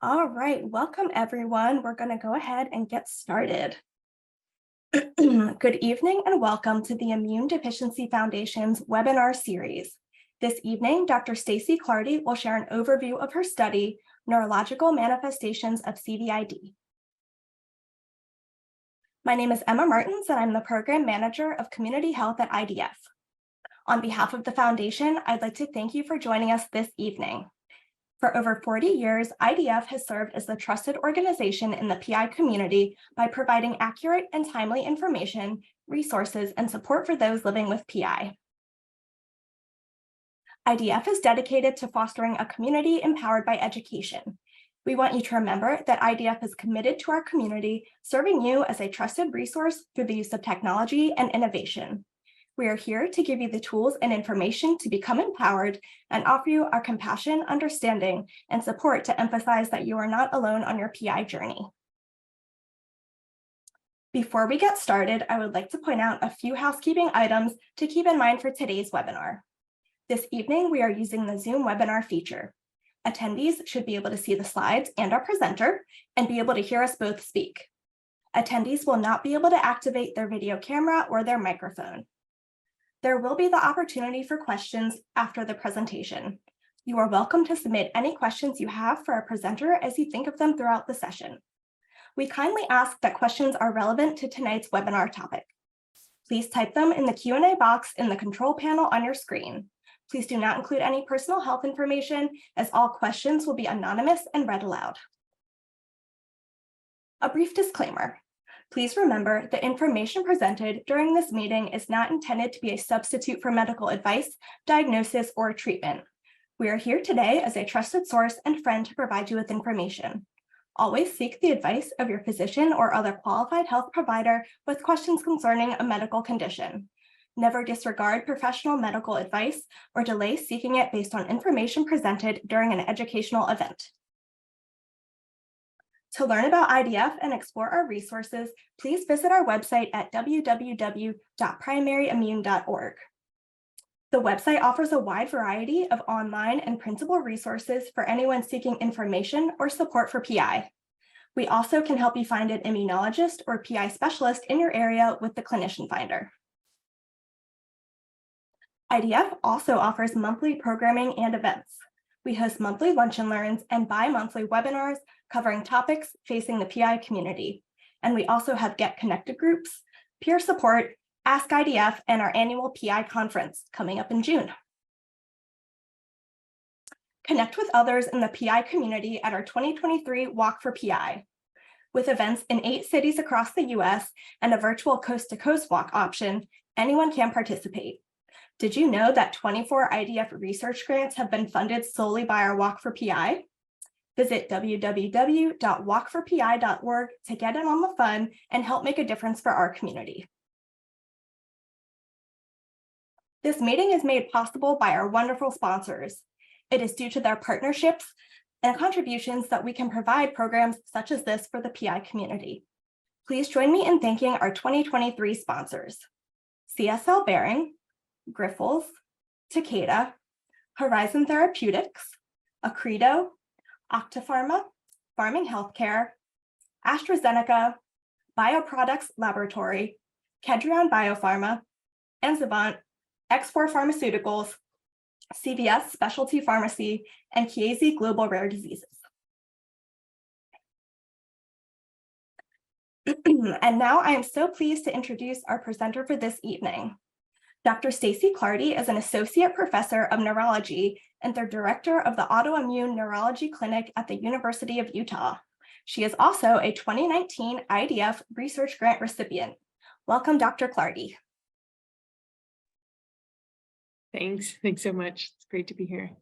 All right, welcome everyone. We're going to go ahead and get started. Good evening and welcome to the Immunodeficiency Foundation's webinar series. This evening, Dr. Stacey Clardy will share an overview of her study, Neurological Manifestations of CVID. My name is Emma Martins and I'm the Program Manager of Community Health at IDF. On behalf of the Foundation, I'd like to thank you for joining us this evening. For over 40 years, IDF has served as the trusted organization in the PI community by providing accurate and timely information, resources, and support for those living with PI. IDF is dedicated to fostering a community empowered by education. We want you to remember that IDF is committed to our community, serving you as a trusted resource through the use of technology and innovation. We are here to give you the tools and information to become empowered and offer you our compassion, understanding, and support to emphasize that you are not alone on your PI journey. Before we get started, I would like to point out a few housekeeping items to keep in mind for today's webinar. This evening, we are using the Zoom webinar feature. Attendees should be able to see the slides and our presenter and be able to hear us both speak. Attendees will not be able to activate their video camera or their microphone. There will be the opportunity for questions after the presentation. You are welcome to submit any questions you have for our presenter as you think of them throughout the session. We kindly ask that questions are relevant to tonight's webinar topic. Please type them in the Q&A box in the control panel on your screen. Please do not include any personal health information, as all questions will be anonymous and read aloud. A brief disclaimer. Please remember the information presented during this meeting is not intended to be a substitute for medical advice, diagnosis, or treatment. We are here today as a trusted source and friend to provide you with information. Always seek the advice of your physician or other qualified health provider with questions concerning a medical condition. Never disregard professional medical advice or delay seeking it based on information presented during an educational event. To learn about IDF and explore our resources, please visit our website at www.primaryimmune.org. The website offers a wide variety of online and printable resources for anyone seeking information or support for PI. We also can help you find an immunologist or PI specialist in your area with the Clinician Finder. IDF also offers monthly programming and events. We host monthly lunch and learns and bi-monthly webinars covering topics facing the PI community. And we also have Get Connected groups, peer support, Ask IDF, and our annual PI conference coming up in June. Connect with others in the PI community at our 2023 Walk for PI. With events in 8 cities across the US and a virtual coast-to-coast walk option, anyone can participate. Did you know that 24 IDF research grants have been funded solely by our Walk for PI? Visit www.walkforpi.org to get in on the fun and help make a difference for our community. This meeting is made possible by our wonderful sponsors. It is due to their partnerships and contributions that we can provide programs such as this for the PI community. Please join me in thanking our 2023 sponsors: CSL Behring, Grifols, Takeda, Horizon Therapeutics, Accredo, Octapharma, Pharming Healthcare, AstraZeneca, Bioproducts Laboratory, Kedrion Biopharma, Enzyvant, X4 Pharmaceuticals, CVS Specialty Pharmacy, and Chiesi Global Rare Diseases. And now I am so pleased to introduce our presenter for this evening. Dr. Stacey Clardy is an Associate Professor of Neurology and the Director of the Autoimmune Neurology Clinic at the University of Utah. She is also a 2019 IDF Research Grant recipient. Welcome, Dr. Clardy. Thanks so much. It's great to be here.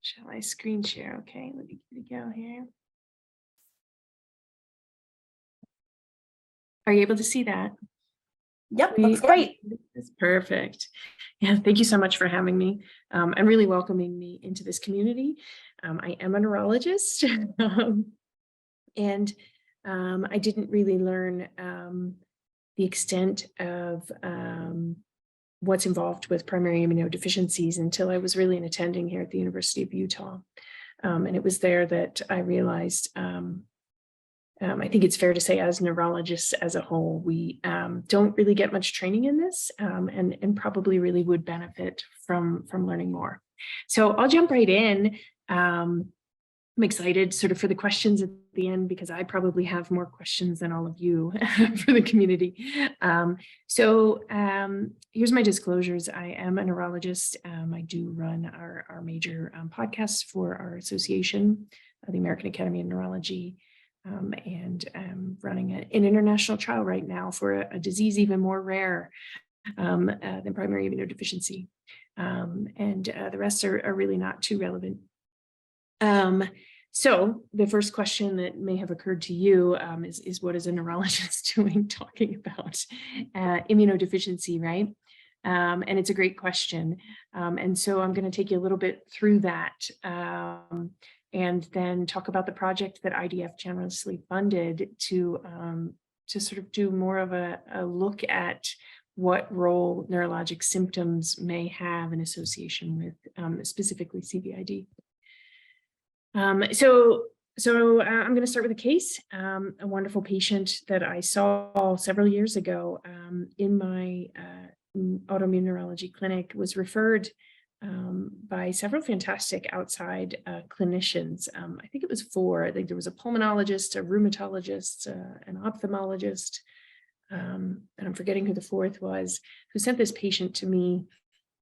Shall I screen share? Okay, let me go here. Are you able to see that? Yep, looks great. It's perfect. Yeah, thank you so much for having me and really welcoming me into this community. I am a neurologist and I didn't really learn the extent of what's involved with primary immunodeficiencies until I was really an attending here at the University of Utah. And it was there that I realized, I think it's fair to say as neurologists as a whole, we don't really get much training in this and probably really would benefit from learning more. So I'll jump right in. I'm excited sort of for the questions at the end because I probably have more questions than all of you for the community. Here's my disclosures. I am a neurologist. I do run our major podcasts for our association, the American Academy of Neurology, and I'm running an international trial right now for a disease even more rare than primary immunodeficiency. The rest are really not too relevant. So the first question that may have occurred to you is what is a neurologist doing talking about immunodeficiency, right? And it's a great question. And so I'm going to take you a little bit through that and then talk about the project that IDF generously funded to sort of do more of a look at what role neurologic symptoms may have in association with specifically CVID. So I'm going to start with a case, a wonderful patient that I saw several years ago in my autoimmune neurology clinic, was referred by several fantastic outside clinicians. I think it was 4. I think there was a pulmonologist, a rheumatologist, an ophthalmologist, and I'm forgetting who the 4th was, who sent this patient to me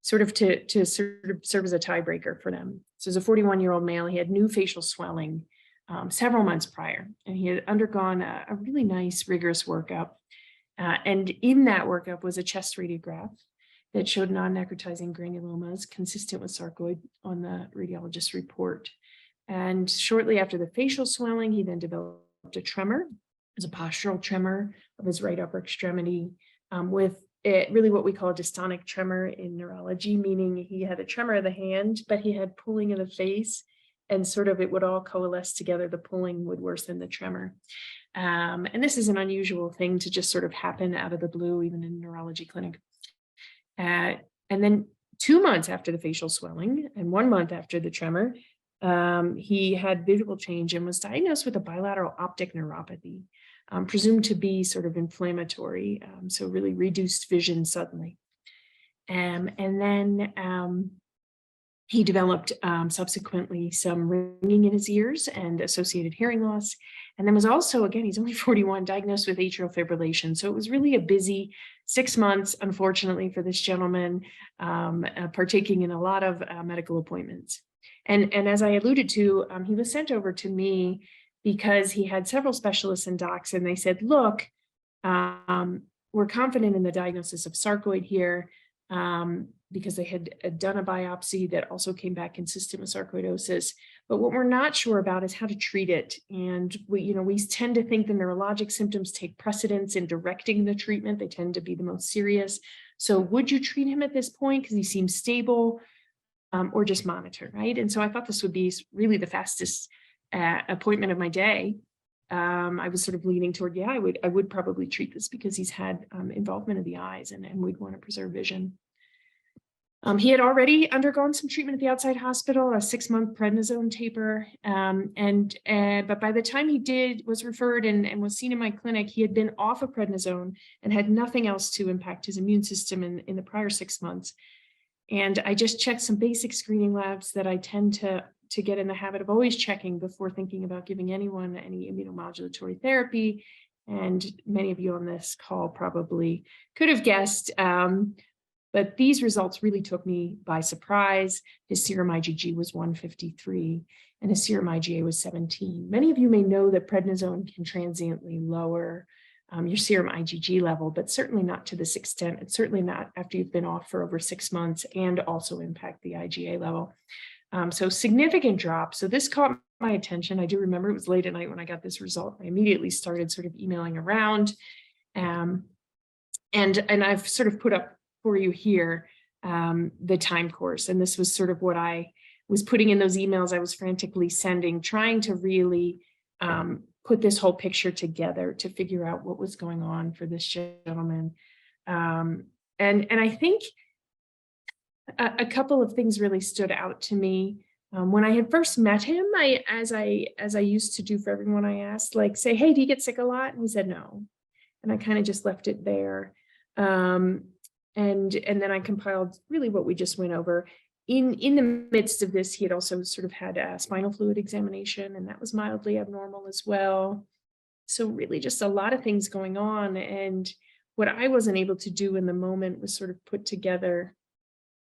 sort of to serve as a tiebreaker for them. So as a 41-year-old male, he had new facial swelling several months prior, and he had undergone a really nice, rigorous workup. And in that workup was a chest radiograph that showed non-necrotizing granulomas consistent with sarcoid on the radiologist's report. And shortly after the facial swelling, he then developed a tremor. It was a postural tremor of his right upper extremity with really what we call a dystonic tremor in neurology, meaning he had a tremor of the hand, but he had pulling of the face, and sort of it would all coalesce together. The pulling would worsen the tremor. And this is an unusual thing to just sort of happen out of the blue, even in a neurology clinic. And then 2 months after the facial swelling and 1 month after the tremor, he had visual change and was diagnosed with a bilateral optic neuropathy, presumed to be sort of inflammatory, so really reduced vision suddenly. And then he developed subsequently some ringing in his ears and associated hearing loss. And then was also, again, he's only 41, diagnosed with atrial fibrillation. So it was really a busy 6 months, unfortunately, for this gentleman, partaking in a lot of medical appointments. And as I alluded to, he was sent over to me because he had several specialists and docs, and they said, look, we're confident in the diagnosis of sarcoid here, because they had done a biopsy that also came back consistent with sarcoidosis. But what we're not sure about is how to treat it. And we tend to think the neurologic symptoms take precedence in directing the treatment. They tend to be the most serious. So would you treat him at this point because he seems stable, or just monitor, right? And so I thought this would be really the fastest appointment of my day. I was sort of leaning toward, I would probably treat this because he's had involvement of the eyes and we'd want to preserve vision. He had already undergone some treatment at the outside hospital, a 6-month prednisone taper. But by the time he was referred and was seen in my clinic, he had been off of prednisone and had nothing else to impact his immune system in the prior 6 months. And I just checked some basic screening labs that I tend to get in the habit of always checking before thinking about giving anyone any immunomodulatory therapy. And many of you on this call probably could have guessed, but these results really took me by surprise. His serum IgG was 153 and his serum IgA was 17. Many of you may know that prednisone can transiently lower your serum IgG level, but certainly not to this extent. It's certainly not after you've been off for over 6 months and also impact the IgA level. So significant drop. So this caught my attention. I do remember it was late at night when I got this result. I immediately started sort of emailing around. And I've sort of put up for you here the time course. And this was sort of what I was putting in those emails I was frantically sending, trying to really put this whole picture together to figure out what was going on for this gentleman. And I think a couple of things really stood out to me. When I had first met him, as I used to do for everyone I asked, like say, hey, do you get sick a lot? And he said no. And I kind of just left it there. And then I compiled really what we just went over. In the midst of this, he had also sort of had a spinal fluid examination, and that was mildly abnormal as well. So really just a lot of things going on. And what I wasn't able to do in the moment was sort of put together,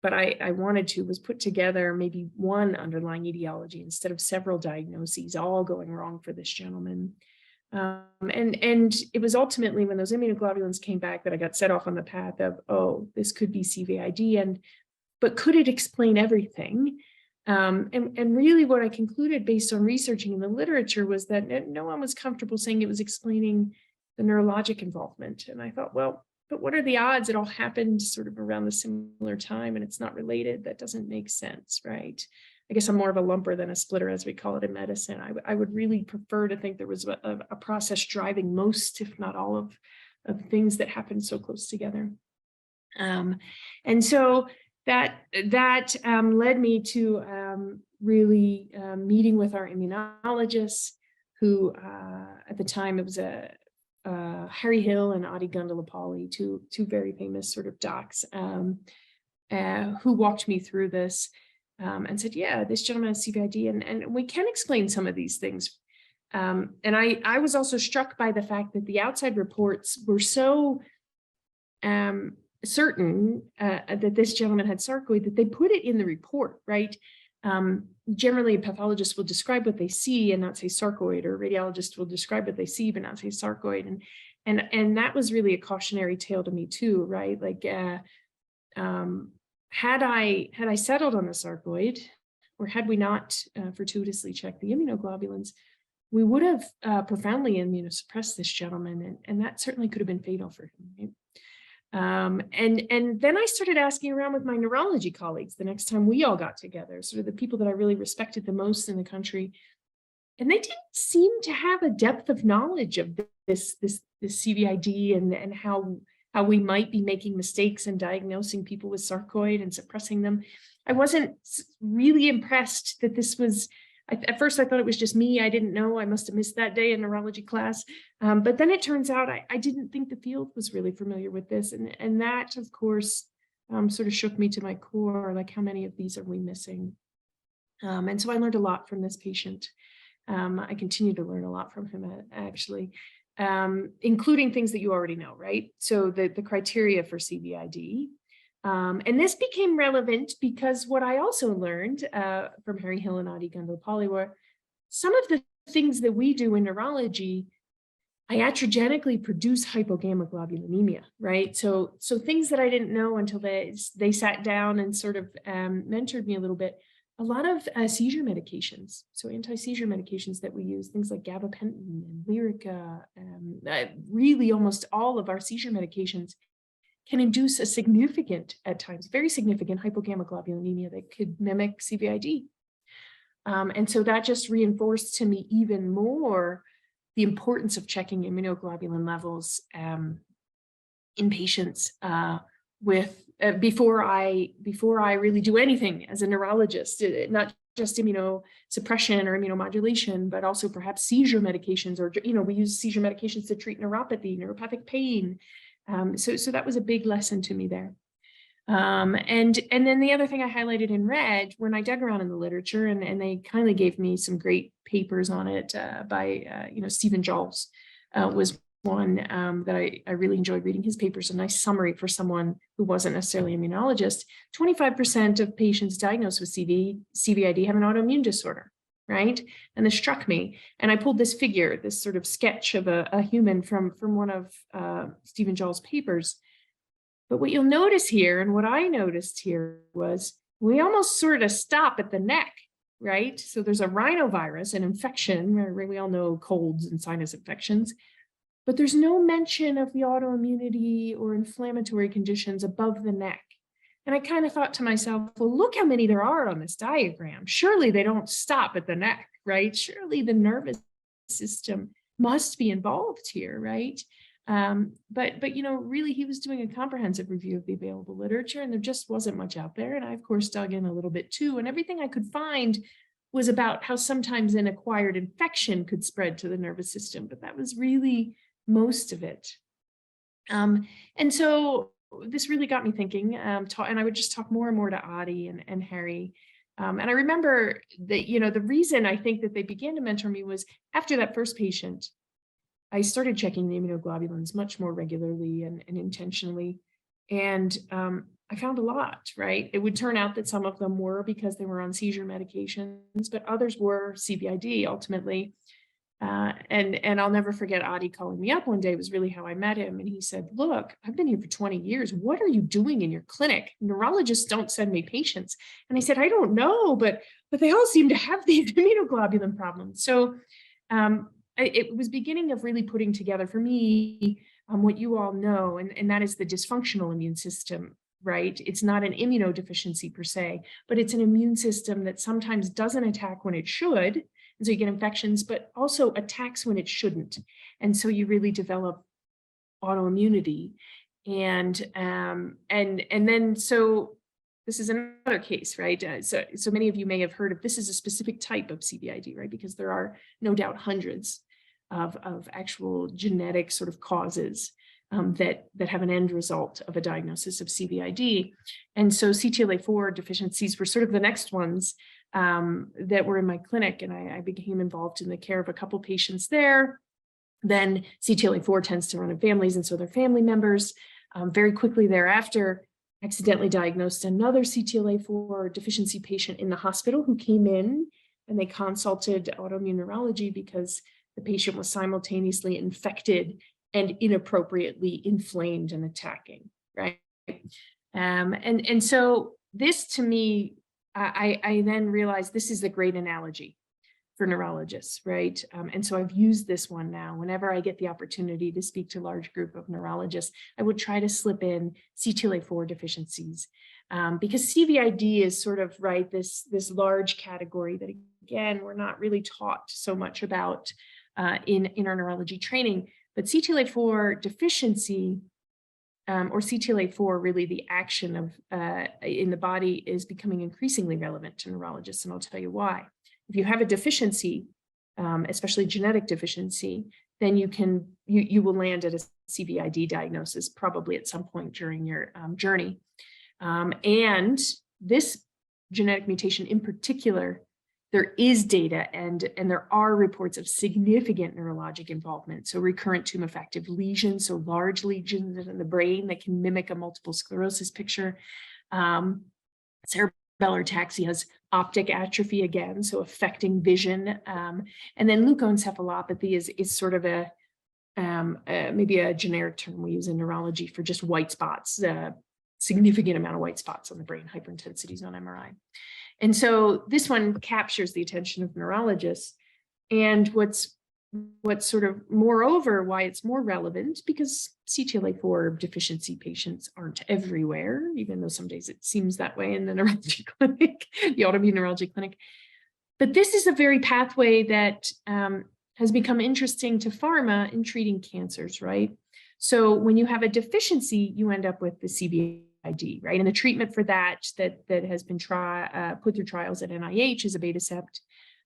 but I wanted to, was put together maybe one underlying etiology instead of several diagnoses, all going wrong for this gentleman. And it was ultimately when those immunoglobulins came back that I got set off on the path of, oh, this could be CVID, but could it explain everything? And really what I concluded based on researching in the literature was that no one was comfortable saying it was explaining the neurologic involvement. And I thought, well, but what are the odds it all happened sort of around the similar time and it's not related? That doesn't make sense, right? I guess I'm more of a lumper than a splitter, as we call it in medicine. I would really prefer to think there was a process driving most, if not all of things that happened so close together. And so that led me to really meeting with our immunologists, who at the time it was Harry Hill and Adi Gundalapalli, two very famous sort of docs, who walked me through this and said, yeah, this gentleman has CVID, and we can explain some of these things. And I was also struck by the fact that the outside reports were so certain that this gentleman had sarcoid that they put it in the report, right? Generally, a pathologist will describe what they see and not say sarcoid, or a radiologist will describe what they see but not say sarcoid, and that was really a cautionary tale to me too, right? Like, had I settled on the sarcoid, or had we not fortuitously checked the immunoglobulins, we would have profoundly immunosuppressed this gentleman, and that certainly could have been fatal for him, right? And then I started asking around with my neurology colleagues the next time we all got together, sort of the people that I really respected the most in the country, and they didn't seem to have a depth of knowledge of this CVID and how we might be making mistakes in diagnosing people with sarcoid and suppressing them. I wasn't really impressed that this was. At first, I thought it was just me. I didn't know. I must have missed that day in neurology class. But then it turns out I didn't think the field was really familiar with this. And that, of course, sort of shook me to my core, like how many of these are we missing? And so I learned a lot from this patient. I continue to learn a lot from him, actually, including things that you already know, right? So the criteria for CVID. And this became relevant because what I also learned from Harry Hill and Adi Gundalapalli were some of the things that we do in neurology, iatrogenically produce hypogammaglobulinemia, right? So things that I didn't know until they sat down and sort of mentored me a little bit. A lot of seizure medications, so anti-seizure medications that we use, things like gabapentin and Lyrica, really almost all of our seizure medications can induce a significant, at times, very significant hypogammaglobulinemia that could mimic CVID. And so that just reinforced to me even more the importance of checking immunoglobulin levels in patients before I really do anything as a neurologist, not just immunosuppression or immunomodulation, but also perhaps seizure medications, or we use seizure medications to treat neuropathy, neuropathic pain. So that was a big lesson to me there. And then the other thing I highlighted in red, when I dug around in the literature, and they kindly gave me some great papers on it by Stephen Jolls was one that I really enjoyed reading his papers, a nice summary for someone who wasn't necessarily an immunologist. 25% of patients diagnosed with CVID have an autoimmune disorder, right? And this struck me. And I pulled this figure, this sort of sketch of a human from one of Stephen Jolls' papers. But what you'll notice here, and what I noticed here, was we almost sort of stop at the neck, right? So there's a rhinovirus, an infection, where we all know colds and sinus infections, but there's no mention of the autoimmunity or inflammatory conditions above the neck. And I kind of thought to myself, well, look how many there are on this diagram. Surely they don't stop at the neck, right? Surely the nervous system must be involved here, right? But really he was doing a comprehensive review of the available literature, and there just wasn't much out there. And I, of course, dug in a little bit too. And everything I could find was about how sometimes an acquired infection could spread to the nervous system, but that was really most of it. And so this really got me thinking, and I would just talk more and more to Adi and Harry. And I remember that, the reason I think that they began to mentor me was after that first patient, I started checking the immunoglobulins much more regularly and intentionally. And I found a lot, right? It would turn out that some of them were because they were on seizure medications, but others were CVID ultimately. And I'll never forget Adi calling me up one day. It was really how I met him. And he said, look, I've been here for 20 years. What are you doing in your clinic? Neurologists don't send me patients. And I said, I don't know, but they all seem to have these immunoglobulin problems. So it was beginning of really putting together for me what you all know, and that is the dysfunctional immune system, right? It's not an immunodeficiency per se, but it's an immune system that sometimes doesn't attack when it should. And so you get infections, but also attacks when it shouldn't. And so you really develop autoimmunity. And then, so this is another case, right? So many of you may have heard of, this is a specific type of CVID, right? Because there are no doubt hundreds of actual genetic sort of causes that have an end result of a diagnosis of CVID. And so CTLA-4 deficiencies were sort of the next ones that were in my clinic, and I became involved in the care of a couple patients there. Then CTLA-4 tends to run in families, and so their family members. Very quickly thereafter, accidentally diagnosed another CTLA-4 deficiency patient in the hospital who came in, and they consulted autoimmune neurology because the patient was simultaneously infected and inappropriately inflamed and attacking, right? And so this, to me, I then realized this is a great analogy for neurologists, right? And so I've used this one now. Whenever I get the opportunity to speak to a large group of neurologists, I would try to slip in CTLA-4 deficiencies, because CVID is sort of, right, this large category that, again, we're not really taught so much about in our neurology training. But CTLA-4 deficiency, or CTLA-4, really the action of in the body, is becoming increasingly relevant to neurologists, and I'll tell you why. If you have a deficiency, especially genetic deficiency, then you will land at a CVID diagnosis probably at some point during your journey. And this genetic mutation in particular, there is data and there are reports of significant neurologic involvement. So recurrent tumefactive lesions, so large lesions in the brain that can mimic a multiple sclerosis picture. Cerebellar ataxia has optic atrophy again, so affecting vision. And then leukoencephalopathy is sort of a maybe a generic term we use in neurology for just white spots, significant amount of white spots on the brain, hyperintensities on MRI. And so this one captures the attention of neurologists. And what's sort of moreover why it's more relevant, because CTLA-4 deficiency patients aren't everywhere, even though some days it seems that way in the neurology clinic, the autoimmune neurology clinic. But this is a very pathway that has become interesting to pharma in treating cancers, right? So when you have a deficiency, you end up with the CVID, right? And the treatment for that has been put through trials at NIH is abatacept,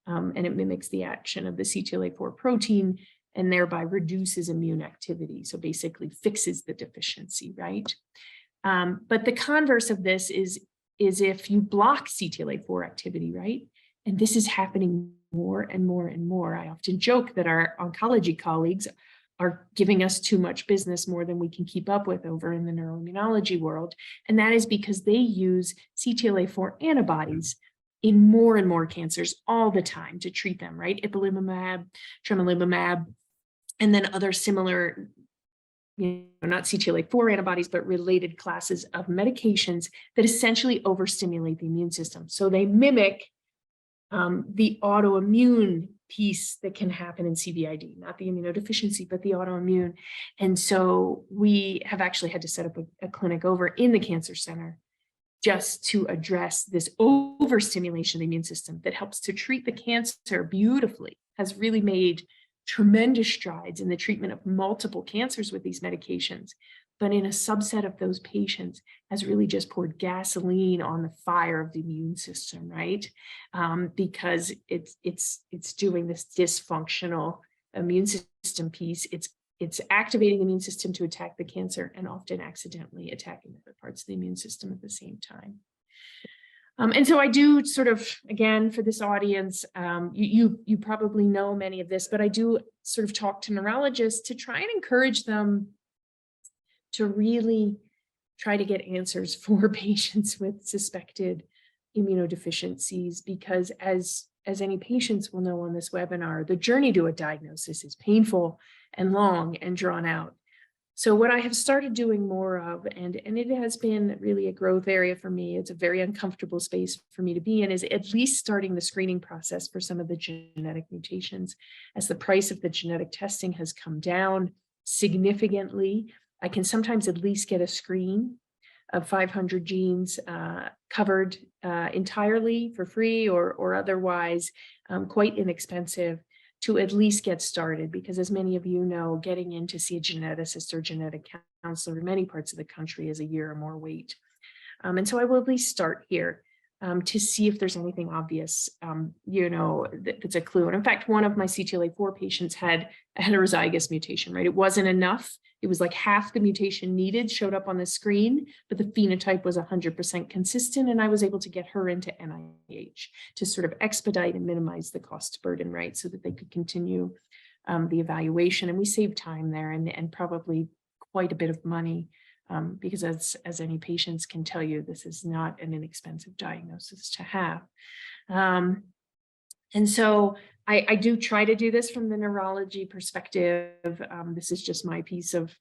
and it mimics the action of the CTLA-4 protein and thereby reduces immune activity. So basically fixes the deficiency, right? But the converse of this is if you block CTLA-4 activity, right? And this is happening more and more and more. I often joke that our oncology colleagues are giving us too much business, more than we can keep up with over in the neuroimmunology world. And that is because they use CTLA-4 antibodies in more and more cancers all the time to treat them, right? Ipilimumab, tremelimumab, and then other similar, not CTLA-4 antibodies, but related classes of medications that essentially overstimulate the immune system. So they mimic the autoimmune piece that can happen in CVID, not the immunodeficiency, but the autoimmune. And so we have actually had to set up a clinic over in the cancer center just to address this overstimulation of the immune system that helps to treat the cancer beautifully, has really made tremendous strides in the treatment of multiple cancers with these medications, but in a subset of those patients has really just poured gasoline on the fire of the immune system, right? Because it's doing this dysfunctional immune system piece. It's activating the immune system to attack the cancer and often accidentally attacking other parts of the immune system at the same time. And so I do sort of, again, for this audience, you probably know many of this, but I do sort of talk to neurologists to try and encourage them to really try to get answers for patients with suspected immunodeficiencies, because as any patients will know on this webinar, the journey to a diagnosis is painful and long and drawn out. So what I have started doing more of, and it has been really a growth area for me, it's a very uncomfortable space for me to be in, is at least starting the screening process for some of the genetic mutations. As the price of the genetic testing has come down significantly, I can sometimes at least get a screen of 500 genes covered entirely for free or otherwise quite inexpensive, to at least get started, because as many of you know, getting in to see a geneticist or genetic counselor in many parts of the country is a year or more wait. And so I will at least start here to see if there's anything obvious, that's a clue. And in fact, one of my CTLA-4 patients had a heterozygous mutation, right? It wasn't enough. It was like half the mutation needed showed up on the screen, but the phenotype was 100% consistent. And I was able to get her into NIH to sort of expedite and minimize the cost burden, right? So that they could continue the evaluation. And we saved time there and probably quite a bit of money, because as any patients can tell you, this is not an inexpensive diagnosis to have. And so I do try to do this from the neurology perspective. This is just my piece of,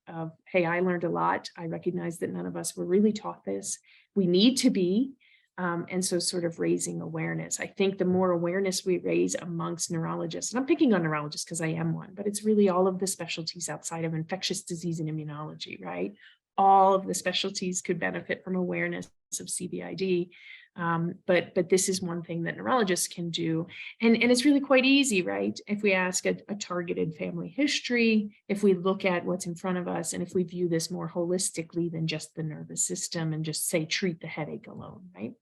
hey, I learned a lot. I recognize that none of us were really taught this. We need to be. And so sort of raising awareness. I think the more awareness we raise amongst neurologists, and I'm picking on neurologists because I am one, but it's really all of the specialties outside of infectious disease and immunology, right? All of the specialties could benefit from awareness of CVID. But this is one thing that neurologists can do. And it's really quite easy, right? If we ask a targeted family history, if we look at what's in front of us, and if we view this more holistically than just the nervous system and just say, treat the headache alone, right?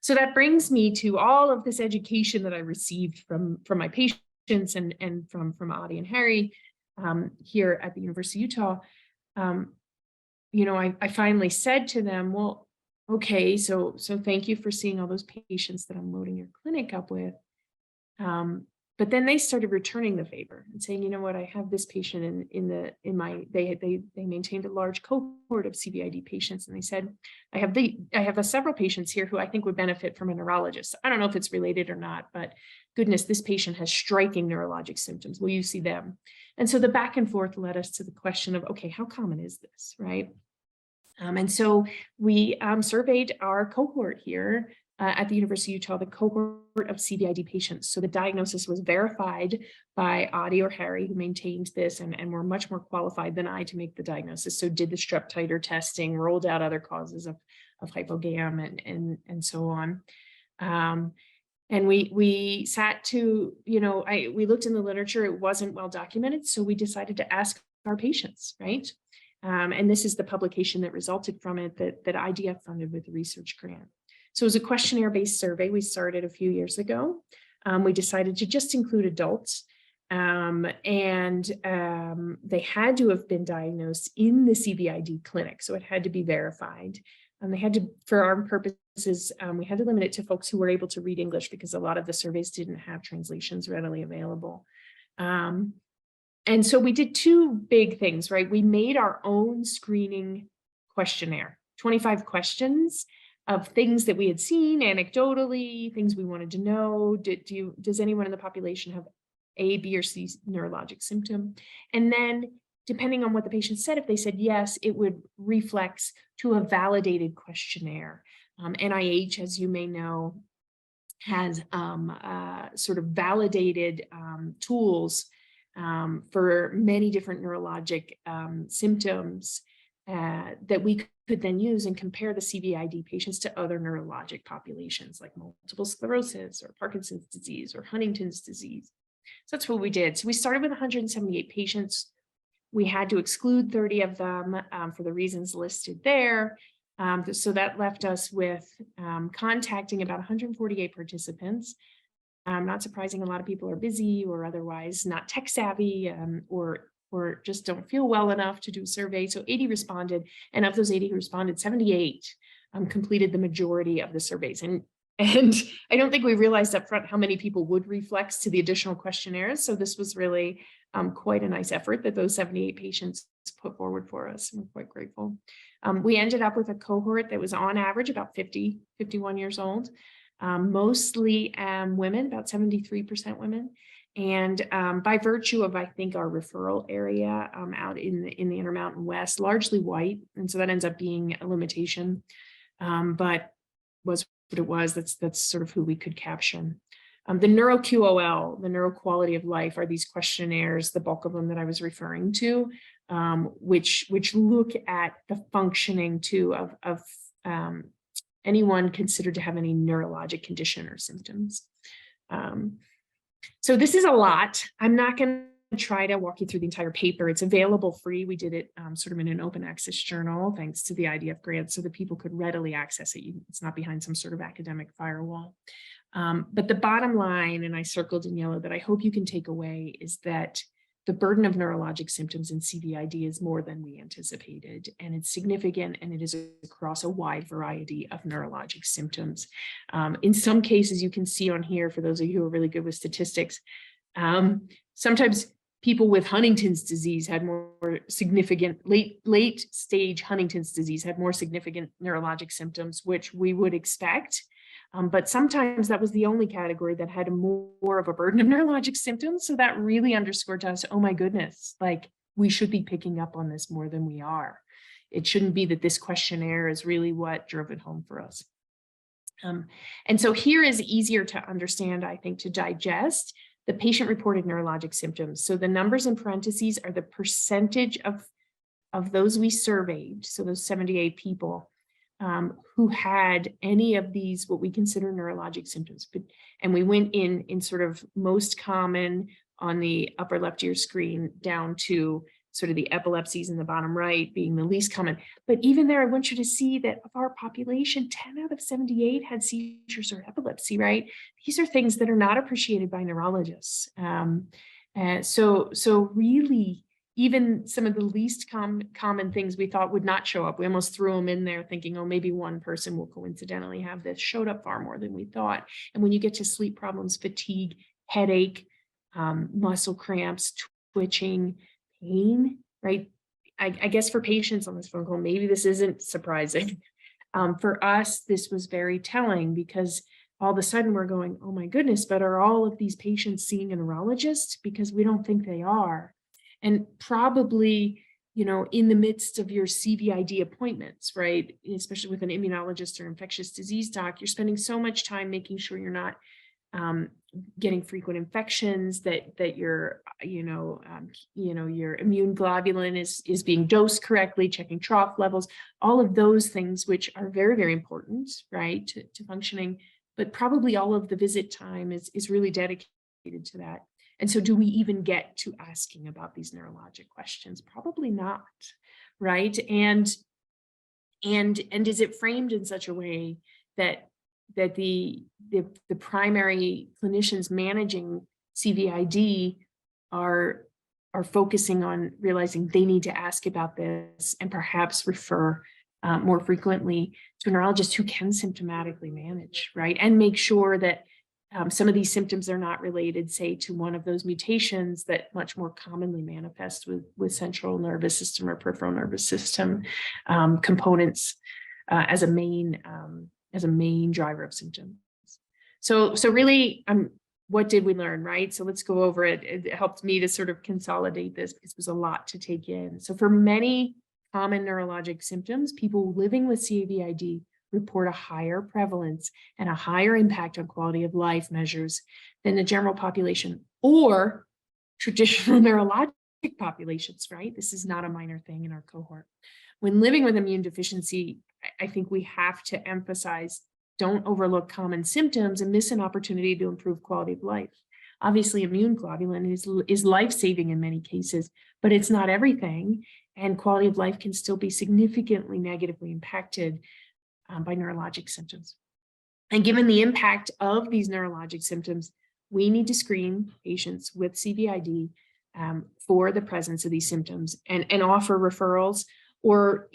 So that brings me to all of this education that I received from my patients and from Adi and Harry here at the University of Utah. I finally said to them, well, okay, so thank you for seeing all those patients that I'm loading your clinic up with. But then they started returning the favor and saying, you know what, I have this patient they maintained a large cohort of CVID patients, and they said, I have several patients here who I think would benefit from a neurologist. I don't know if it's related or not, but goodness, this patient has striking neurologic symptoms. Will you see them? And so the back and forth led us to the question of, okay, how common is this, right? And so we surveyed our cohort here at the University of Utah, the cohort of CVID patients. So the diagnosis was verified by Adi or Harry, who maintained this and were much more qualified than I to make the diagnosis. So did the strep titer testing, rolled out other causes of hypogam and so on. And we sat to, we looked in the literature, it wasn't well documented. So we decided to ask our patients, right? And this is the publication that resulted from it that IDF funded with a research grant. So it was a questionnaire-based survey we started a few years ago. We decided to just include adults, and they had to have been diagnosed in the CVID clinic. So it had to be verified. And they had to, for our purposes, we had to limit it to folks who were able to read English, because a lot of the surveys didn't have translations readily available. And so we did two big things, right? We made our own screening questionnaire, 25 questions of things that we had seen anecdotally, things we wanted to know. Does anyone in the population have A, B, or C neurologic symptom? And then depending on what the patient said, if they said yes, it would reflex to a validated questionnaire. NIH, as you may know, has sort of validated tools for many different neurologic symptoms that we could then use and compare the CVID patients to other neurologic populations like multiple sclerosis or Parkinson's disease or Huntington's disease. So that's what we did. So we started with 178 patients. We had to exclude 30 of them for the reasons listed there. So that left us with contacting about 148 participants. Not surprising, a lot of people are busy or otherwise not tech savvy, or just don't feel well enough to do a survey. So 80 responded, and of those 80 who responded, 78 completed the majority of the surveys. And I don't think we realized up front how many people would reflex to the additional questionnaires. So this was really quite a nice effort that those 78 patients put forward for us. We're quite grateful. We ended up with a cohort that was on average about 51 years old, mostly women, about 73% women. And by virtue of, I think, our referral area out in the Intermountain West, largely white. And so that ends up being a limitation, but was what it was. That's sort of who we could capture. The NeuroQOL, the neuro quality of life, are these questionnaires, the bulk of them that I was referring to, which look at the functioning too of anyone considered to have any neurologic condition or symptoms. So this is a lot. I'm not going to try to walk you through the entire paper. It's available free. We did it sort of in an open access journal, thanks to the IDF grant, so that people could readily access it. It's not behind some sort of academic firewall. But the bottom line, and I circled in yellow, that I hope you can take away is that the burden of neurologic symptoms in CVID is more than we anticipated, and it's significant, and it is across a wide variety of neurologic symptoms. In some cases, you can see on here, for those of you who are really good with statistics, sometimes people with Huntington's disease had more significant, late stage Huntington's disease had more significant neurologic symptoms, which we would expect. But sometimes that was the only category that had more of a burden of neurologic symptoms. So that really underscored to us, oh my goodness, like we should be picking up on this more than we are. It shouldn't be that this questionnaire is really what drove it home for us. And so here is easier to understand, I think, to digest the patient-reported neurologic symptoms. So the numbers in parentheses are the percentage of those we surveyed, so those 78 people, who had any of these, what we consider neurologic symptoms. And we went in sort of most common on the upper left of your screen down to sort of the epilepsies in the bottom right being the least common. But even there, I want you to see that of our population, 10 out of 78 had seizures or epilepsy, right? These are things that are not appreciated by neurologists. So really, even some of the least common things we thought would not show up, we almost threw them in there thinking, oh, maybe one person will coincidentally have this, showed up far more than we thought. And when you get to sleep problems, fatigue, headache, muscle cramps, twitching, pain, right? I guess for patients on this phone call, maybe this isn't surprising. For us, this was very telling, because all of a sudden we're going, oh my goodness, but are all of these patients seeing a neurologist? Because we don't think they are. And probably, you know, in the midst of your CVID appointments, right, especially with an immunologist or infectious disease doc, you're spending so much time making sure you're not getting frequent infections, that your, your immune globulin is being dosed correctly, checking trough levels, all of those things, which are very, very important, right, to functioning. But probably all of the visit time is really dedicated to that. And so do we even get to asking about these neurologic questions? Probably not, right? And is it framed in such a way that the primary clinicians managing CVID are focusing on realizing they need to ask about this and perhaps refer more frequently to a neurologist who can symptomatically manage, right? And make sure that some of these symptoms are not related, say, to one of those mutations that much more commonly manifest with central nervous system or peripheral nervous system components as a main driver of symptoms. So really, what did we learn, right? So let's go over it. It helped me to sort of consolidate this because it was a lot to take in. So for many common neurologic symptoms, people living with CVID report a higher prevalence and a higher impact on quality of life measures than the general population or traditional neurologic populations, right? This is not a minor thing in our cohort. When living with immune deficiency, I think we have to emphasize, don't overlook common symptoms and miss an opportunity to improve quality of life. Obviously, immune globulin is life-saving in many cases, but it's not everything. And quality of life can still be significantly negatively impacted by neurologic symptoms. And given the impact of these neurologic symptoms, we need to screen patients with CVID for the presence of these symptoms and offer referrals, or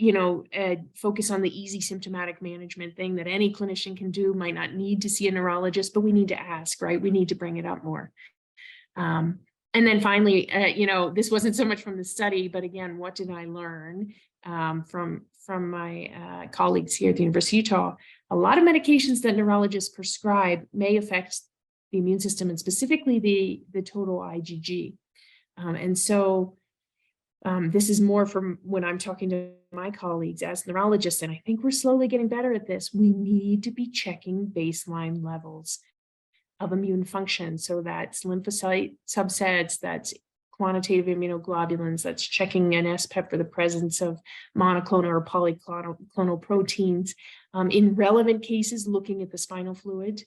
focus on the easy symptomatic management thing that any clinician can do. Might not need to see a neurologist, but we need to ask, right? We need to bring it up more. And then finally, this wasn't so much from the study, but again, what did I learn from my colleagues here at the University of Utah? A lot of medications that neurologists prescribe may affect the immune system, and specifically the total IgG. And so this is more from when I'm talking to my colleagues as neurologists, and I think we're slowly getting better at this. We need to be checking baseline levels of immune function. So that's lymphocyte subsets, that's quantitative immunoglobulins, that's checking an SPEP for the presence of monoclonal or polyclonal proteins. In relevant cases, looking at the spinal fluid,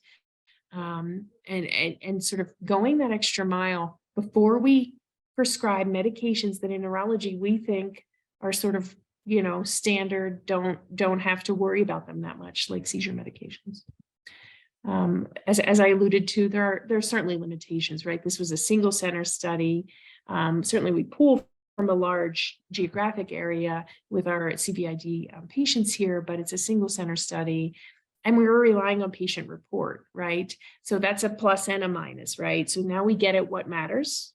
and sort of going that extra mile before we prescribe medications that in neurology we think are sort of standard, don't have to worry about them that much, like seizure medications. As I alluded to, there are certainly limitations, right? This was a single center study. Certainly we pull from a large geographic area with our CVID patients here, but it's a single center study. And we were relying on patient report, right? So that's a plus and a minus, right? So now we get at what matters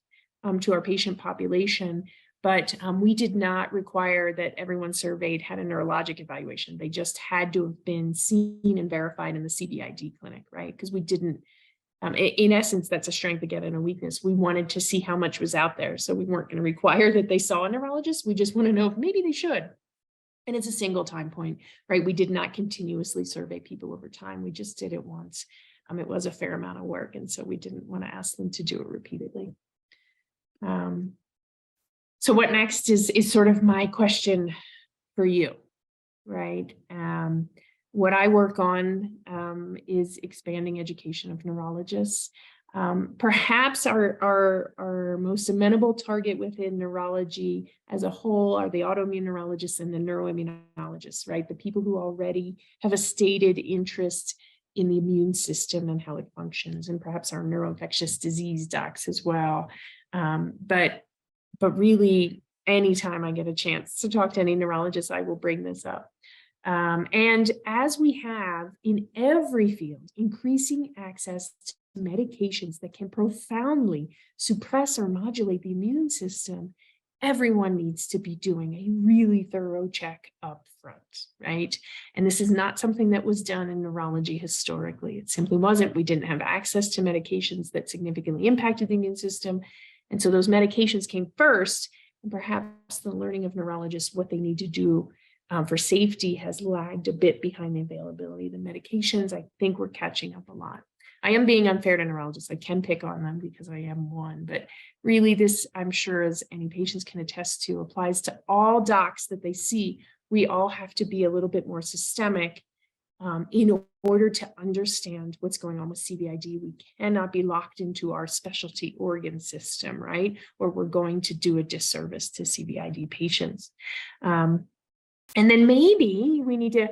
to our patient population, but we did not require that everyone surveyed had a neurologic evaluation. They just had to have been seen and verified in the CVID clinic, right? Because we didn't, in essence, that's a strength again and a weakness. We wanted to see how much was out there. So we weren't going to require that they saw a neurologist. We just want to know if maybe they should. And it's a single time point, right? We did not continuously survey people over time. We just did it once. It was a fair amount of work. And so we didn't want to ask them to do it repeatedly. So what next is sort of my question for you, right? What I work on is expanding education of neurologists. Perhaps our most amenable target within neurology as a whole are the autoimmune neurologists and the neuroimmunologists, right? The people who already have a stated interest in the immune system and how it functions, and perhaps our neuroinfectious disease docs as well. But really, anytime I get a chance to talk to any neurologist, I will bring this up. And as we have in every field, increasing access to medications that can profoundly suppress or modulate the immune system, everyone needs to be doing a really thorough check up front, right? And this is not something that was done in neurology historically. It simply wasn't. We didn't have access to medications that significantly impacted the immune system. And so those medications came first, and perhaps the learning of neurologists, what they need to do for safety, has lagged a bit behind the availability of the medications. I think we're catching up a lot. I am being unfair to neurologists. I can pick on them because I am one, but really this, I'm sure, as any patients can attest to, applies to all docs that they see. We all have to be a little bit more systemic in order to understand what's going on with CVID. We cannot be locked into our specialty organ system, right? Or we're going to do a disservice to CVID patients. And then maybe we need to,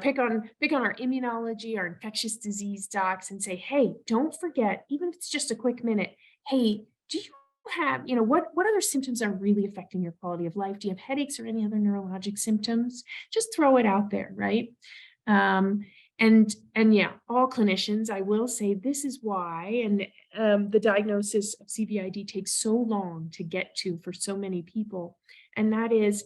pick on our immunology, our infectious disease docs, and say, hey, don't forget, even if it's just a quick minute, hey, do you have, what other symptoms are really affecting your quality of life? Do you have headaches or any other neurologic symptoms? Just throw it out there, right? And yeah, all clinicians, I will say this is why, and the diagnosis of CVID takes so long to get to for so many people. And that is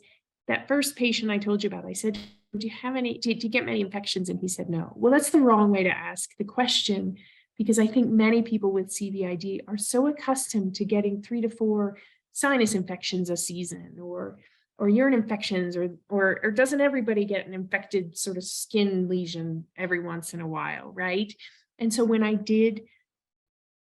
that first patient I told you about. I said, do you get many infections? And he said, no. Well, that's the wrong way to ask the question, because I think many people with CVID are so accustomed to getting 3 to 4 sinus infections a season, or urine infections, or doesn't everybody get an infected sort of skin lesion every once in a while, right? And so when I did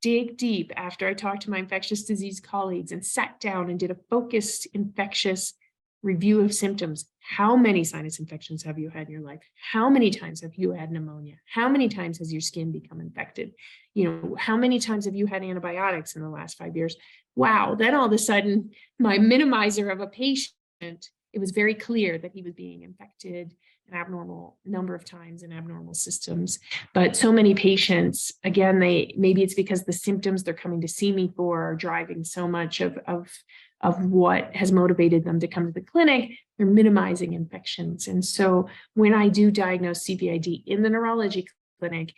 dig deep after I talked to my infectious disease colleagues and sat down and did a focused infectious review of symptoms. How many sinus infections have you had in your life? How many times have you had pneumonia? How many times has your skin become infected? How many times have you had antibiotics in the last 5 years? Wow. Then all of a sudden, my minimizer of a patient, it was very clear that he was being infected an abnormal number of times in abnormal systems. But so many patients, again, maybe it's because the symptoms they're coming to see me for are driving so much of what has motivated them to come to the clinic. They're minimizing infections. And so when I do diagnose CVID in the neurology clinic,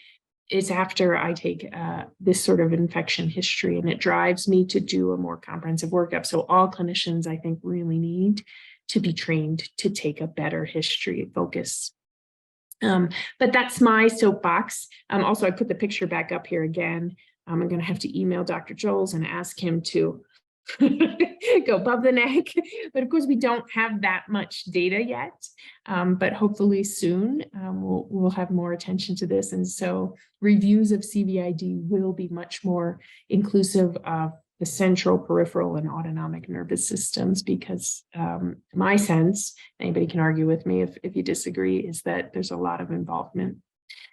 it's after I take this sort of infection history, and it drives me to do a more comprehensive workup. So all clinicians, I think, really need to be trained to take a better history focus. But that's my soapbox. Also, I put the picture back up here again. I'm going to have to email Dr. Joels and ask him to go above the neck. But of course, we don't have that much data yet. But hopefully soon we'll have more attention to this. And so reviews of CVID will be much more inclusive of the central, peripheral, and autonomic nervous systems, because my sense, anybody can argue with me if you disagree, is that there's a lot of involvement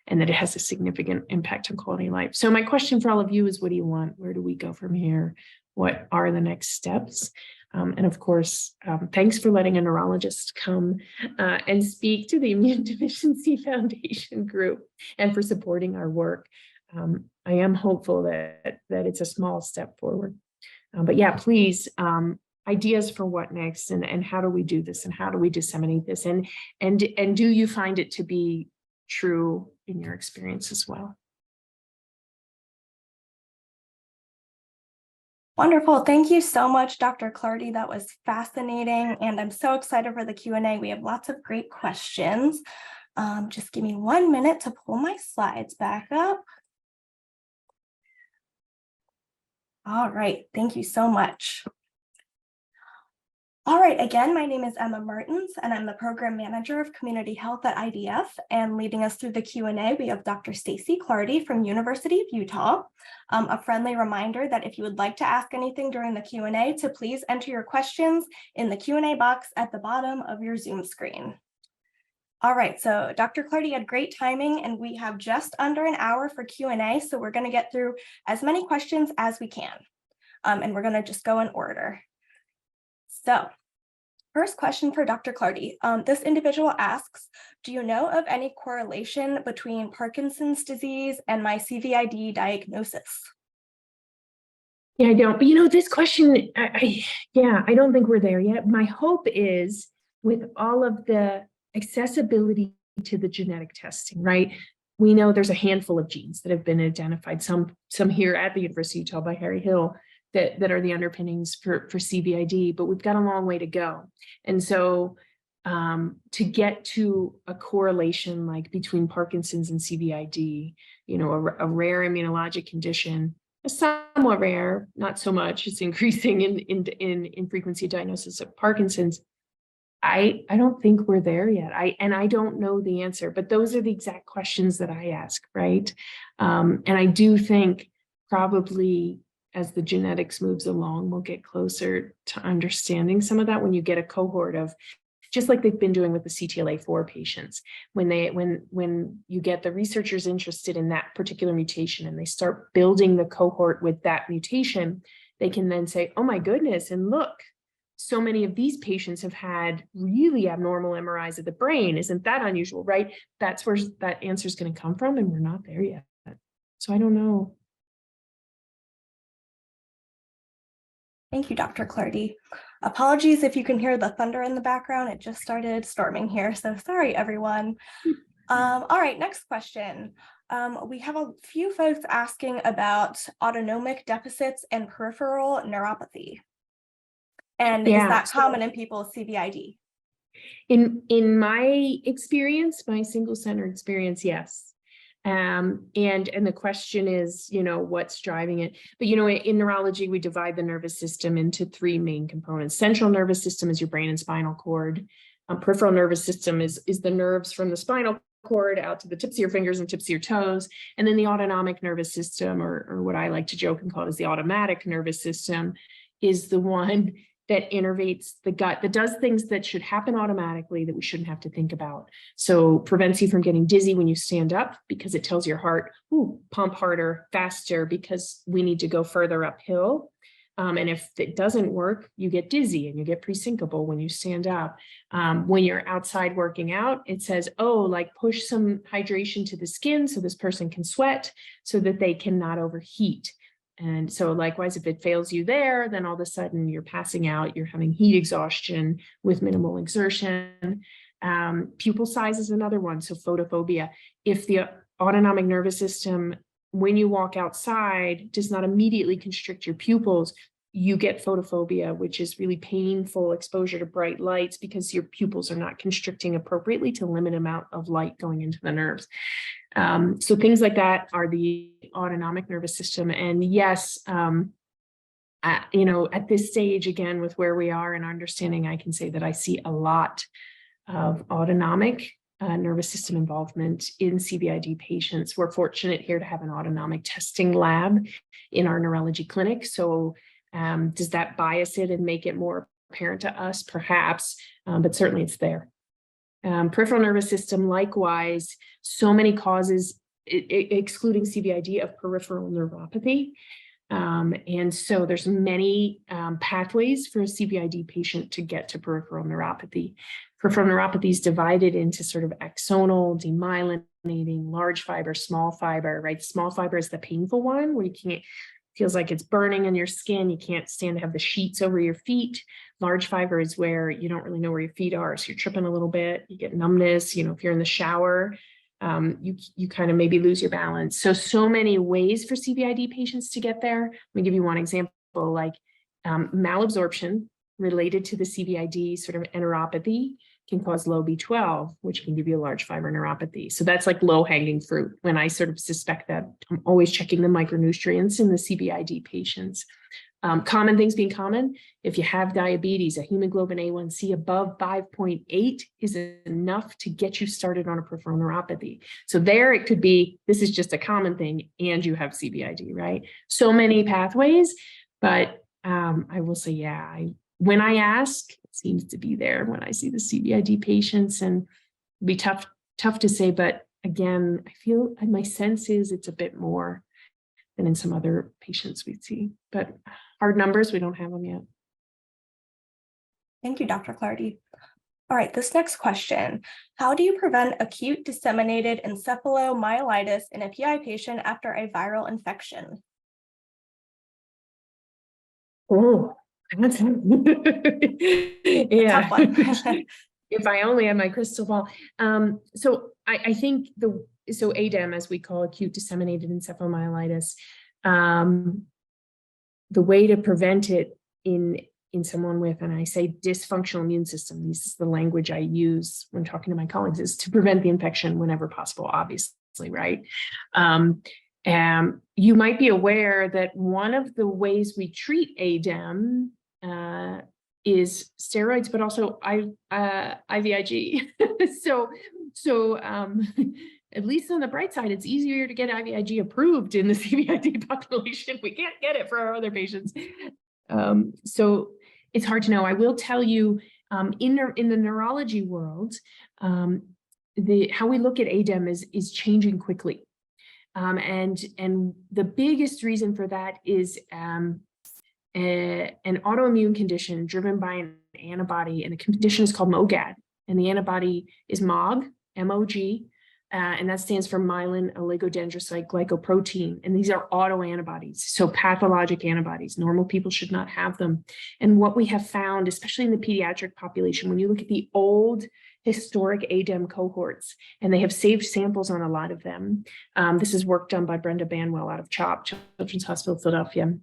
and that it has a significant impact on quality of life. So my question for all of you is, what do you want? Where do we go from here? What are the next steps? And of course, thanks for letting a neurologist come and speak to the Immunodeficiency Foundation group and for supporting our work. I am hopeful that it's a small step forward. But yeah, please, ideas for what next, and how do we do this, and how do we disseminate this, and do you find it to be true in your experience as well? Wonderful. Thank you so much, Dr. Clardy. That was fascinating, and I'm so excited for the Q&A. We have lots of great questions. Just give me 1 minute to pull my slides back up. All right, thank you so much. All right, again, my name is Emma Martins, and I'm the Program Manager of Community Health at IDF. And leading us through the Q&A, we have Dr. Stacey Clardy from University of Utah. A friendly reminder that if you would like to ask anything during the Q&A, to please enter your questions in the Q&A box at the bottom of your Zoom screen. All right, so Dr. Clardy had great timing, and we have just under an hour for Q&A, so we're going to get through as many questions as we can, and we're going to just go in order. So, first question for Dr. Clardy. This individual asks, do you know of any correlation between Parkinson's disease and my CVID diagnosis? Yeah, I don't, but this question, I don't think we're there yet. My hope is, with all of the accessibility to the genetic testing, right? We know there's a handful of genes that have been identified, some here at the University of Utah by Harry Hill, that are the underpinnings for CVID, but we've got a long way to go. And so to get to a correlation like between Parkinson's and CVID, a rare immunologic condition, somewhat rare, not so much, it's increasing in frequency of diagnosis of Parkinson's. I don't think we're there yet. I don't know the answer, but those are the exact questions that I ask, right? And I do think probably as the genetics moves along, we'll get closer to understanding some of that when you get a cohort of, just like they've been doing with the CTLA-4 patients, when you get the researchers interested in that particular mutation and they start building the cohort with that mutation, they can then say, oh my goodness, and look, so many of these patients have had really abnormal MRIs of the brain. Isn't that unusual, right? That's where that answer is going to come from, and we're not there yet. So I don't know. Thank you, Dr. Clardy. Apologies if you can hear the thunder in the background. It just started storming here, so sorry, everyone. All right, next question. We have a few folks asking about autonomic deficits and peripheral neuropathy. And is that common in people with CVID? In my experience, my single center experience, yes. And the question is, what's driving it? But, in neurology, we divide the nervous system into three main components. Central nervous system is your brain and spinal cord. Peripheral nervous system is the nerves from the spinal cord out to the tips of your fingers and tips of your toes. And then the autonomic nervous system, or what I like to joke and call it is the automatic nervous system, is the one that innervates the gut, that does things that should happen automatically that we shouldn't have to think about. So prevents you from getting dizzy when you stand up, because it tells your heart, ooh, pump harder, faster, because we need to go further uphill. And if it doesn't work, you get dizzy and you get pre-syncopal when you stand up. When you're outside working out, it says, oh, like push some hydration to the skin so this person can sweat so that they cannot overheat. And so likewise, if it fails you there, then all of a sudden you're passing out, you're having heat exhaustion with minimal exertion. Pupil size is another one. So photophobia. If the autonomic nervous system, when you walk outside, does not immediately constrict your pupils, you get photophobia, which is really painful exposure to bright lights because your pupils are not constricting appropriately to limit amount of light going into the nerves. So things like that are the autonomic nervous system. And yes, at this stage, again, with where we are in our understanding, I can say that I see a lot of autonomic nervous system involvement in CVID patients. We're fortunate here to have an autonomic testing lab in our neurology clinic. So does that bias it and make it more apparent to us? Perhaps, but certainly it's there. Peripheral nervous system, likewise, so many causes, excluding CVID, of peripheral neuropathy. And so there's many pathways for a CVID patient to get to peripheral neuropathy. Peripheral neuropathy is divided into sort of axonal, demyelinating, large fiber, small fiber, right? Small fiber is the painful one where you can't, feels like it's burning in your skin. You can't stand to have the sheets over your feet. Large fiber is where you don't really know where your feet are. So you're tripping a little bit, you get numbness, if you're in the shower, you kind of maybe lose your balance. So many ways for CVID patients to get there. Let me give you one example, like malabsorption related to the CVID sort of enteropathy can cause low B12, which can give you a large fiber neuropathy. So that's like low hanging fruit. When I sort of suspect that, I'm always checking the micronutrients in the CVID patients. Common things being common, if you have diabetes, a hemoglobin A1C above 5.8 is enough to get you started on a peripheral neuropathy. So there it could be, this is just a common thing and you have CVID, right? So many pathways, but I will say, yeah, when I ask, it seems to be there when I see the CVID patients, and it'd be tough to say, but again, I feel, and my sense is it's a bit more than in some other patients we see, but hard numbers, we don't have them yet. Thank you, Dr. Clardy. All right, this next question, how do you prevent acute disseminated encephalomyelitis in a PI patient after a viral infection? Oh, that's yeah. Tough one. If I only had my crystal ball. So I think so ADEM, as we call acute disseminated encephalomyelitis, the way to prevent it in someone with, and I say dysfunctional immune system, this is the language I use when talking to my colleagues, is to prevent the infection whenever possible, obviously, right? You might be aware that one of the ways we treat ADEM is steroids, but also IVIG. so at least on the bright side, it's easier to get IVIG approved in the CVID population. We can't get it for our other patients. So it's hard to know. I will tell you, in the neurology world, how we look at ADEM is changing quickly. And the biggest reason for that is an autoimmune condition driven by an antibody, and the condition is called MOGAD, and the antibody is MOG, M-O-G, and that stands for myelin oligodendrocyte glycoprotein. And these are autoantibodies, so pathologic antibodies. Normal people should not have them. And what we have found, especially in the pediatric population, when you look at the old historic ADEM cohorts, and they have saved samples on a lot of them. This is work done by Brenda Banwell out of CHOP, Children's Hospital of Philadelphia.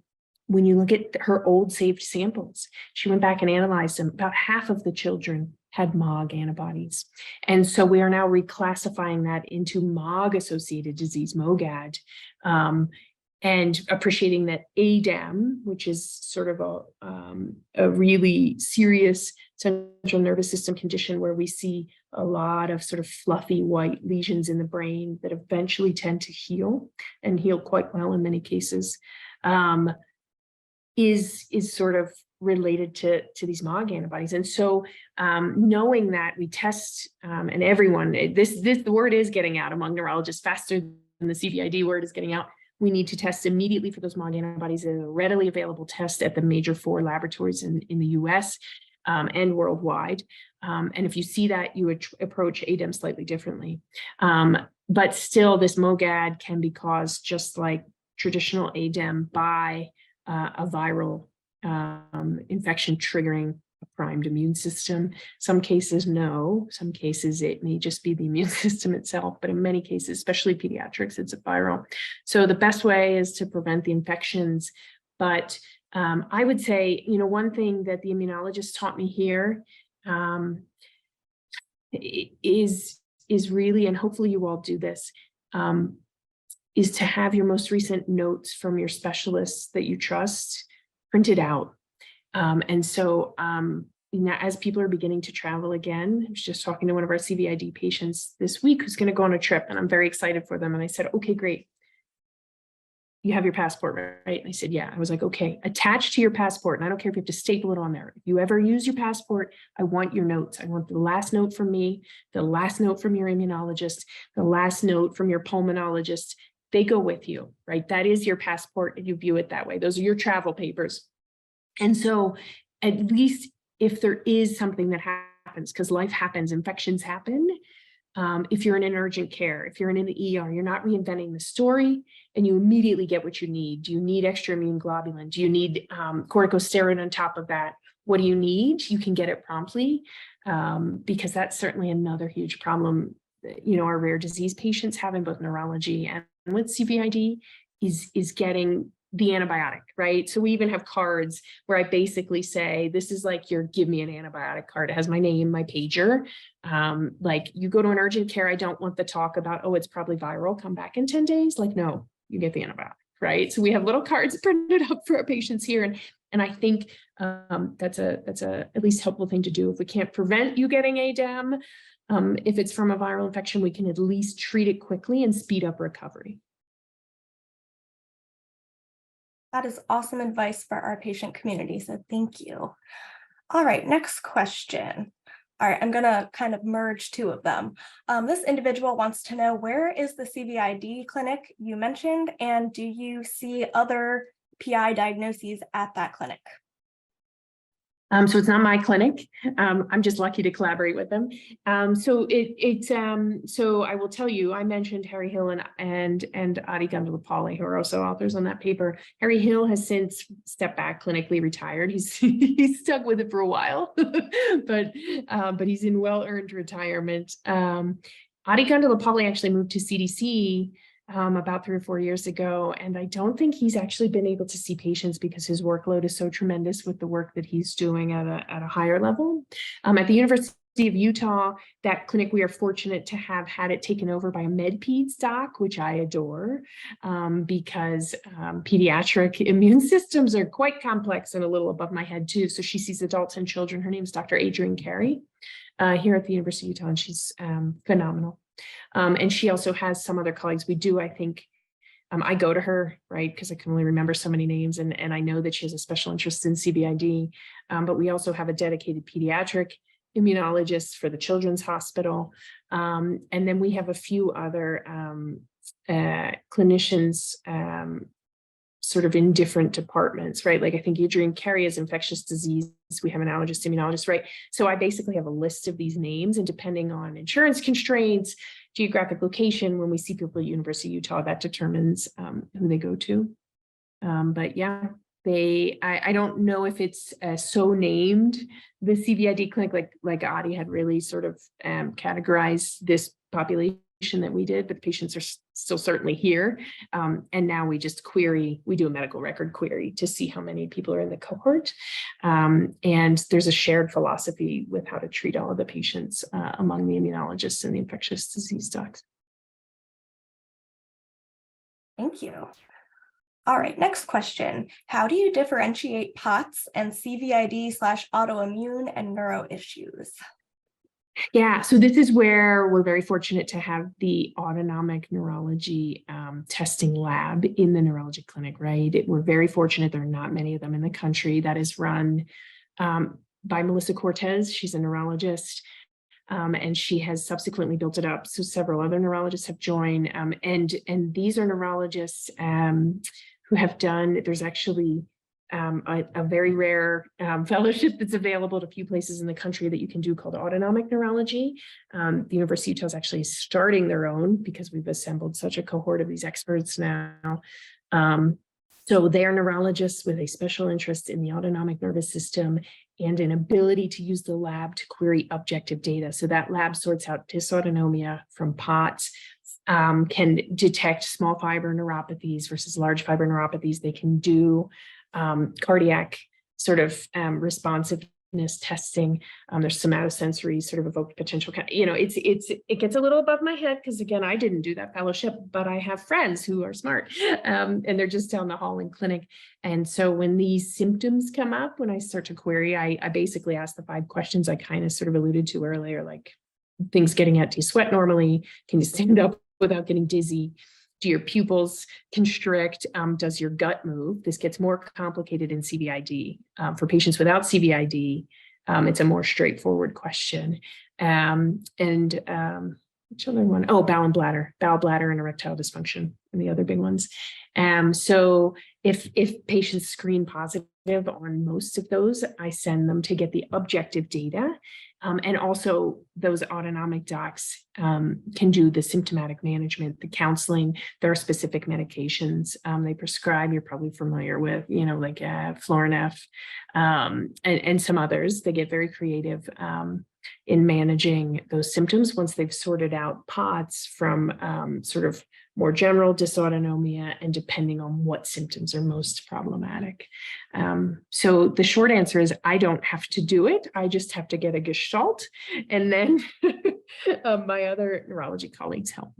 When you look at her old saved samples, she went back and analyzed them. About half of the children had MOG antibodies. And so we are now reclassifying that into MOG-associated disease, MOGAD, and appreciating that ADEM, which is sort of a really serious central nervous system condition where we see a lot of sort of fluffy white lesions in the brain that eventually tend to heal and heal quite well in many cases, is sort of related to these MOG antibodies. And so knowing that we test and everyone, the word is getting out among neurologists faster than the CVID word is getting out. We need to test immediately for those MOG antibodies in a readily available test at the major 4 laboratories in the US and worldwide. And if you see that, you would approach ADEM slightly differently. But still, this MOGAD can be caused just like traditional ADEM by a viral infection triggering a primed immune system. Some cases, no. Some cases, it may just be the immune system itself. But in many cases, especially pediatrics, it's a viral. So the best way is to prevent the infections. But I would say, one thing that the immunologist taught me here is really, and hopefully you all do this, is to have your most recent notes from your specialists that you trust printed out. And so as people are beginning to travel again, I was just talking to one of our CVID patients this week who's going to go on a trip, and I'm very excited for them. And I said, okay, great. You have your passport, right? And I said, yeah. I was like, okay, attached to your passport, and I don't care if you have to staple it on there. If you ever use your passport, I want your notes. I want the last note from me, the last note from your immunologist, the last note from your pulmonologist. They go with you, right? That is your passport, and you view it that way. Those are your travel papers. And so at least if there is something that happens, because life happens, infections happen, if you're in an urgent care, if you're in an ER, you're not reinventing the story, and you immediately get what you need. Do you need extra immune globulin? Do you need corticosteroid on top of that? What do you need? You can get it promptly, because that's certainly another huge problem, our rare disease patients have in both neurology and with CVID is getting the antibiotic, right? So we even have cards where I basically say, this is like your give me an antibiotic card. It has my name, my pager. Like, you go to an urgent care, I don't want the talk about, oh, it's probably viral, come back in 10 days. Like, no, you get the antibiotic, right? So we have little cards printed up for our patients here. And I think that's a at least helpful thing to do. If we can't prevent you getting ADEM, if it's from a viral infection, we can at least treat it quickly and speed up recovery. That is awesome advice for our patient community, so thank you. All right, next question. All right, I'm gonna kind of merge 2 of them. This individual wants to know, where is the CVID clinic you mentioned, and do you see other PI diagnoses at that clinic? So it's not my clinic. I'm just lucky to collaborate with them. So I will tell you, I mentioned Harry Hill and Adi Gundalapalli, who are also authors on that paper. Harry Hill has since stepped back, clinically retired. He's stuck with it for a while, but he's in well-earned retirement. Adi Gundalapalli actually moved to CDC about 3 or 4 years ago. And I don't think he's actually been able to see patients because his workload is so tremendous with the work that he's doing at a higher level. At the University of Utah, that clinic, we are fortunate to have had it taken over by a med-peds doc, which I adore, because pediatric immune systems are quite complex and a little above my head too. So she sees adults and children. Her name is Dr. Adrienne Carey here at the University of Utah, and she's phenomenal. And she also has some other colleagues. We do, I think, I go to her, right, because I can only remember so many names, and I know that she has a special interest in CVID, but we also have a dedicated pediatric immunologist for the Children's Hospital. And then we have a few other clinicians sort of in different departments, right? Like, I think Adrienne Carey is infectious disease. We have an allergist, immunologist, right? So I basically have a list of these names, and depending on insurance constraints, geographic location, when we see people at University of Utah, that determines who they go to. But yeah, I don't know if it's so named, the CVID clinic, like Adi had really sort of categorized this population that we did, but the patients are still certainly here. And now we just we do a medical record query to see how many people are in the cohort. And there's a shared philosophy with how to treat all of the patients among the immunologists and the infectious disease docs. Thank you. All right, next question. How do you differentiate POTS and CVID/autoimmune and neuro issues? Yeah, so this is where we're very fortunate to have the autonomic neurology testing lab in the neurology clinic, right? We're very fortunate. There are not many of them in the country. That is run by Melissa Cortez. She's a neurologist, and she has subsequently built it up. So several other neurologists have joined, and these are neurologists who have done, there's actually a very rare fellowship that's available at a few places in the country that you can do called autonomic neurology. The University of Utah is actually starting their own because we've assembled such a cohort of these experts now. So they are neurologists with a special interest in the autonomic nervous system and an ability to use the lab to query objective data. So that lab sorts out dysautonomia from POTS, can detect small fiber neuropathies versus large fiber neuropathies. They can do cardiac sort of responsiveness testing. There's somatosensory sort of evoked potential. It gets a little above my head because again, I didn't do that fellowship, but I have friends who are smart, and they're just down the hall in clinic. And so when these symptoms come up, when I start to query, I basically ask the 5 questions I kind of sort of alluded to earlier, like things getting out. Do you sweat normally? Can you stand up without getting dizzy? Do your pupils constrict? Does your gut move? This gets more complicated in CVID. For patients without CVID, it's a more straightforward question. Which other one? Oh, bowel bladder and erectile dysfunction and the other big ones. So if patients screen positive on most of those, I send them to get the objective data. And also those autonomic docs can do the symptomatic management, the counseling. There are specific medications they prescribe. You're probably familiar with, like Florinef and some others. They get very creative in managing those symptoms once they've sorted out POTS from sort of more general dysautonomia and depending on what symptoms are most problematic. So the short answer is I don't have to do it. I just have to get a gestalt, and then my other neurology colleagues help.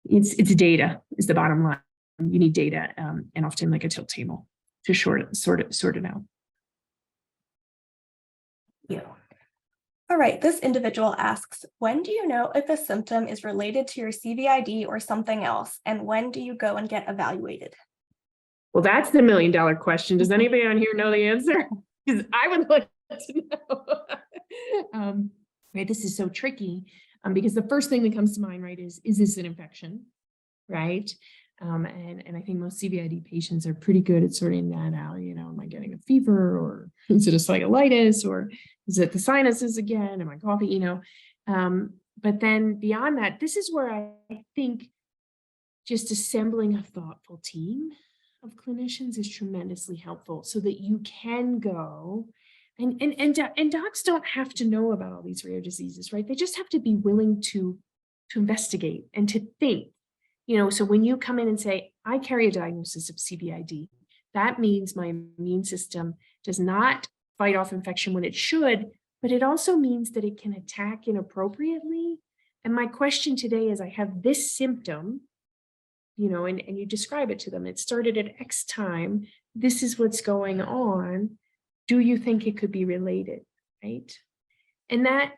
It's data is the bottom line. You need data and often like a tilt table to sort it out. Yeah. All right, this individual asks, when do you know if a symptom is related to your CVID or something else? And when do you go and get evaluated? Well, that's the $1 million question. Does anybody on here know the answer? Because I would like to know. Right, this is so tricky because the first thing that comes to mind, right, is this an infection, right? And I think most CVID patients are pretty good at sorting that out. Am I getting a fever, or is it a cellulitis, or is it the sinuses again? Am I coughing? But then beyond that, this is where I think just assembling a thoughtful team of clinicians is tremendously helpful, so that you can go and docs don't have to know about all these rare diseases, right? They just have to be willing to investigate and to think. So when you come in and say, I carry a diagnosis of CVID, that means my immune system does not fight off infection when it should, but it also means that it can attack inappropriately. And my question today is, I have this symptom, and you describe it to them. It started at X time. This is what's going on. Do you think it could be related, right? And that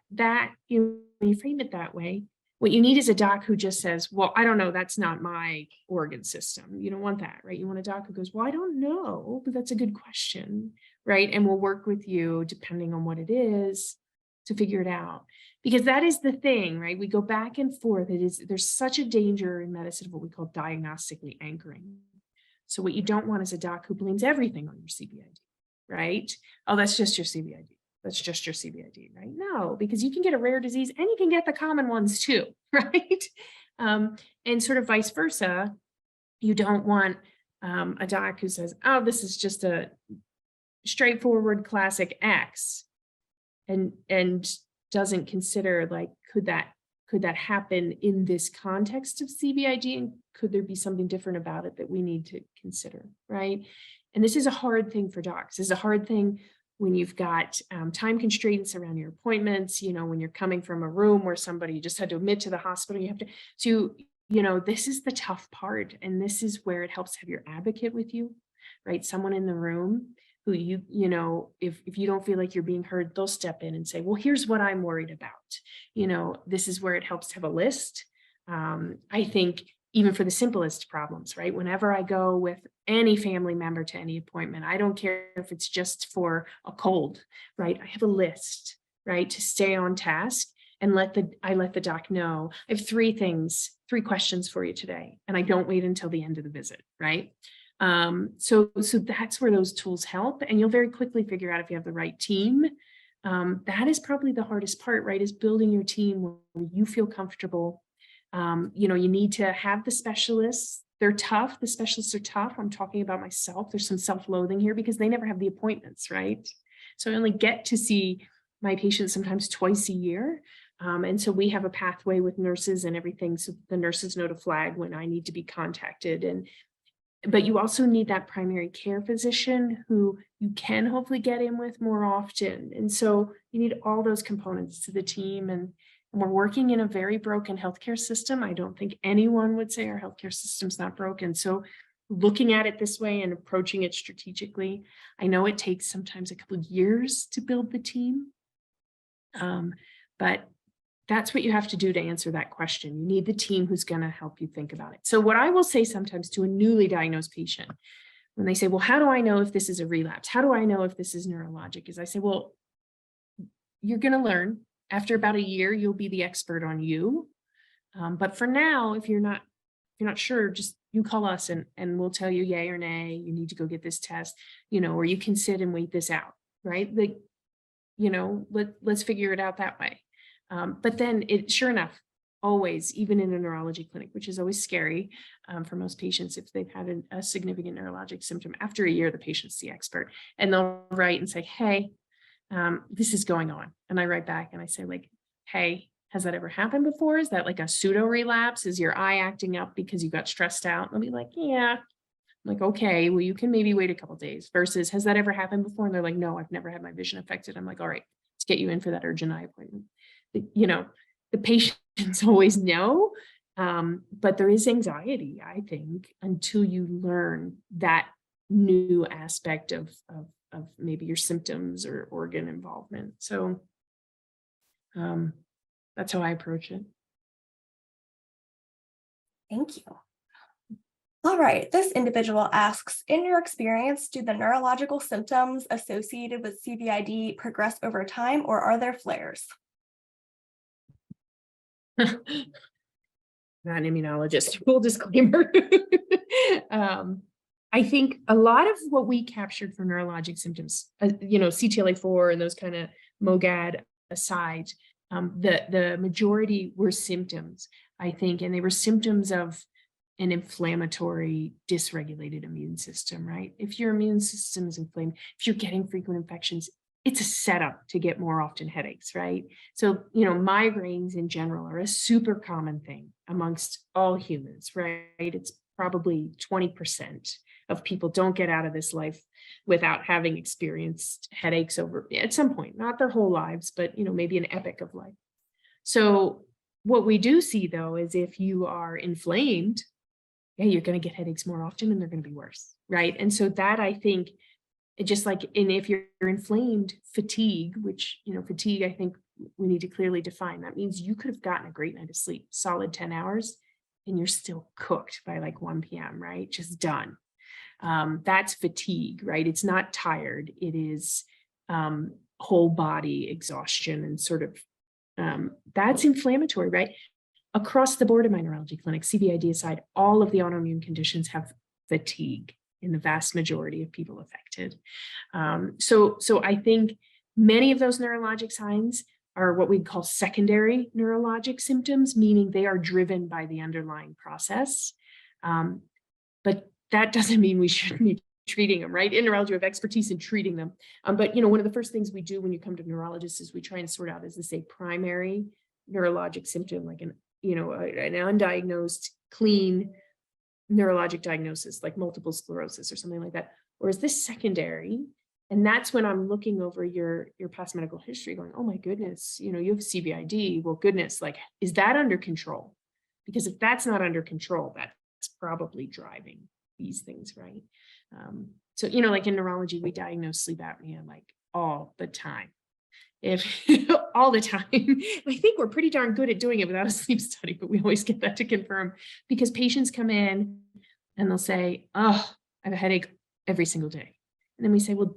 when you frame it that way, what you need is a doc who just says, well, I don't know, that's not my organ system. You don't want that, right? You want a doc who goes, well, I don't know, but that's a good question, right? And we'll work with you depending on what it is to figure it out. Because that is the thing, right? We go back and forth. There's such a danger in medicine of what we call diagnostically anchoring. So what you don't want is a doc who blames everything on your CVID, right? Oh, that's just your CVID. That's just your CVID, right? No, because you can get a rare disease and you can get the common ones too, right? And sort of vice versa. You don't want a doc who says, oh, this is just a straightforward classic X, and doesn't consider, like, could that happen in this context of CVID, and could there be something different about it that we need to consider, right? And this is a hard thing for docs. This is a hard thing when you've got time constraints around your appointments, when you're coming from a room where somebody just had to admit to the hospital, you have to, this is the tough part. And this is where it helps to have your advocate with you, right? Someone in the room who if you don't feel like you're being heard, they'll step in and say, well, here's what I'm worried about. This is where it helps to have a list. I think even for the simplest problems, right? Whenever I go with any family member to any appointment, I don't care if it's just for a cold, right? I have a list, right, to stay on task and I let the doc know I have three questions for you today, and I don't wait until the end of the visit, right? So that's where those tools help, and you'll very quickly figure out if you have the right team. That is probably the hardest part, right? Is building your team where you feel comfortable. You need to have the specialists. They're tough. The specialists are tough. I'm talking about myself. There's some self-loathing here because they never have the appointments, right? So I only get to see my patients sometimes twice a year. And so we have a pathway with nurses and everything. So the nurses know to flag when I need to be contacted. But you also need that primary care physician who you can hopefully get in with more often. And so you need all those components to the team. And we're working in a very broken healthcare system. I don't think anyone would say our healthcare system's not broken. So looking at it this way and approaching it strategically, I know it takes sometimes a couple of years to build the team. But that's what you have to do to answer that question. You need the team who's going to help you think about it. So what I will say sometimes to a newly diagnosed patient, when they say, well, how do I know if this is a relapse? How do I know if this is neurologic? Is I say, well, you're going to learn. After about a year, you'll be the expert on you. But for now, if you're not sure, just you call us and we'll tell you yay or nay. You need to go get this test, or you can sit and wait this out, right? Let's figure it out that way. But then sure enough, always, even in a neurology clinic, which is always scary for most patients, if they've had a significant neurologic symptom, after a year, the patient's the expert, and they'll write and say, hey, this is going on. And I write back and I say, like, hey, has that ever happened before? Is that like a pseudo relapse? Is your eye acting up because you got stressed out? They'll be like, yeah. I'm like, okay, well, you can maybe wait a couple of days, versus has that ever happened before? And they're like, no, I've never had my vision affected. I'm like, all right, let's get you in for that urgent eye appointment. The patients always know, but there is anxiety, I think, until you learn that new aspect of maybe your symptoms or organ involvement. So that's how I approach it. Thank you. All right, this individual asks, in your experience, do the neurological symptoms associated with CVID progress over time, or are there flares? Not an immunologist, full disclaimer. I think a lot of what we captured for neurologic symptoms, CTLA4 and those kind of MOGAD aside, the majority were symptoms, I think, and they were symptoms of an inflammatory, dysregulated immune system, right? If your immune system is inflamed, if you're getting frequent infections, it's a setup to get more often headaches, right? So, migraines in general are a super common thing amongst all humans, right? It's probably 20% of people don't get out of this life without having experienced headaches at some point, not their whole lives, but, maybe an epoch of life. So what we do see, though, is if you are inflamed, you're going to get headaches more often and they're going to be worse, right? And so that, I think, just like, and if you're inflamed, fatigue, which, fatigue, I think we need to clearly define. That means you could have gotten a great night of sleep, solid 10 hours, and you're still cooked by like 1 p.m., right? Just done. That's fatigue, right? It's not tired. It is whole body exhaustion and sort of, that's inflammatory, right? Across the board in my neurology clinic, CVID aside, all of the autoimmune conditions have fatigue in the vast majority of people affected. So I think many of those neurologic signs are what we call secondary neurologic symptoms, meaning they are driven by the underlying process. But that doesn't mean we shouldn't be treating them, right? In neurology, we have expertise in treating them. But, one of the first things we do when you come to neurologists is we try and sort out, is this a primary neurologic symptom, like an undiagnosed, clean neurologic diagnosis, like multiple sclerosis or something like that? Or is this secondary? And that's when I'm looking over your past medical history going, oh my goodness, you have CVID. Well, goodness, like, is that under control? Because if that's not under control, that's probably driving these things, right? So, like in neurology, we diagnose sleep apnea like all the time. All the time. I think we're pretty darn good at doing it without a sleep study, but we always get that to confirm because patients come in and they'll say, oh, I have a headache every single day. And then we say, well,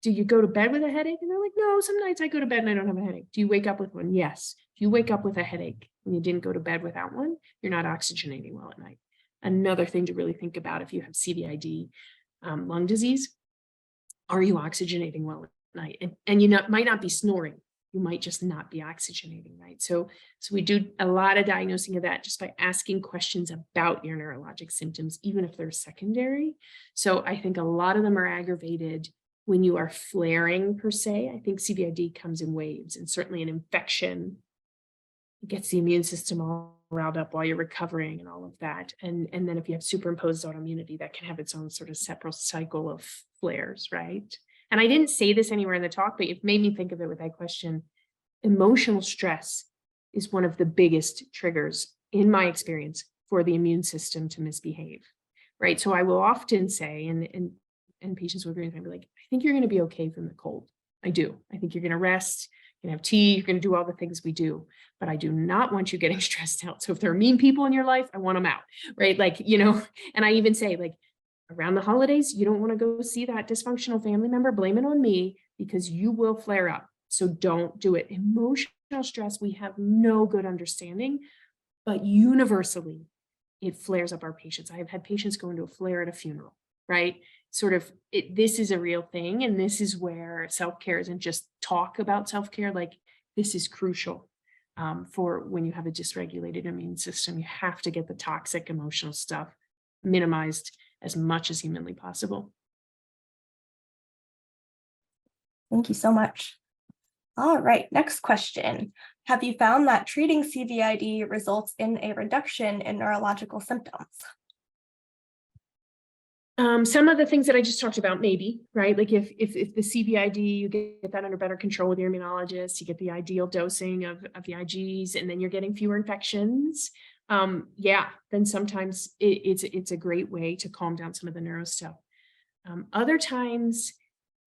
do you go to bed with a headache? And they're like, no, some nights I go to bed and I don't have a headache. Do you wake up with one? Yes. If you wake up with a headache and you didn't go to bed without one, you're not oxygenating well at night. Another thing to really think about if you have CVID lung disease, are you oxygenating well at night? And you might not be snoring. You might just not be oxygenating, right? So we do a lot of diagnosing of that just by asking questions about your neurologic symptoms, even if they're secondary. So I think a lot of them are aggravated when you are flaring per se. I think CVID comes in waves, and certainly an infection gets the immune system all riled up while you're recovering and all of that. And then if you have superimposed autoimmunity, that can have its own sort of separate cycle of flares, right? And I didn't say this anywhere in the talk, but it made me think of it with that question. Emotional stress is one of the biggest triggers, in my experience, for the immune system to misbehave, right? So I will often say, and patients will agree with me, be like, I think you're going to be okay from the cold. I do. I think you're going to rest, you're going to have tea, you're going to do all the things we do, but I do not want you getting stressed out. So if there are mean people in your life, I want them out, right? Like, and I even say, like, around the holidays, you don't want to go see that dysfunctional family member, blame it on me, because you will flare up. So don't do it. Emotional stress, we have no good understanding, but universally, it flares up our patients. I have had patients go into a flare at a funeral, right? Sort of, this is a real thing. And this is where self-care isn't just talk about self-care. Like, this is crucial for when you have a dysregulated immune system. You have to get the toxic emotional stuff minimized as much as humanly possible. Thank you so much. All right, next question. Have you found that treating CVID results in a reduction in neurological symptoms? Some of the things that I just talked about, maybe, right? Like if the CVID, you get that under better control with your immunologist, you get the ideal dosing of the IGs, and then you're getting fewer infections. Then sometimes it's a great way to calm down some of the neuro stuff. Other times,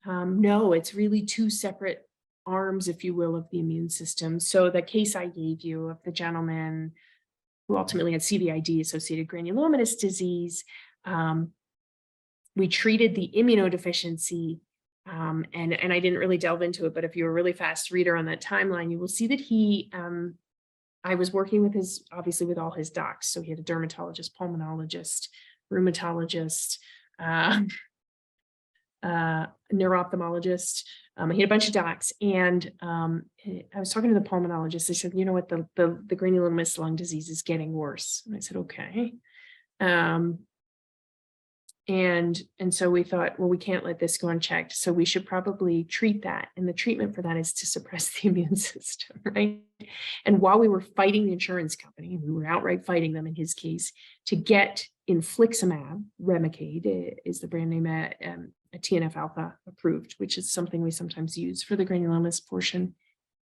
no, it's really two separate arms, if you will, of the immune system. So the case I gave you of the gentleman who ultimately had CVID-associated granulomatous disease, we treated the immunodeficiency, and I didn't really delve into it, but if you're a really fast reader on that timeline, you will see that I was working with obviously with all his docs. So he had a dermatologist, pulmonologist, rheumatologist, neuro-ophthalmologist. He had a bunch of docs, and I was talking to the pulmonologist. They said, you know what, the granulomatous lung disease is getting worse. And I said, okay. And so we thought, well, we can't let this go unchecked. So we should probably treat that. And the treatment for that is to suppress the immune system, right? And while we were fighting the insurance company, we were outright fighting them in his case, to get infliximab, Remicade is the brand name, a TNF alpha approved, which is something we sometimes use for the granulomatous portion.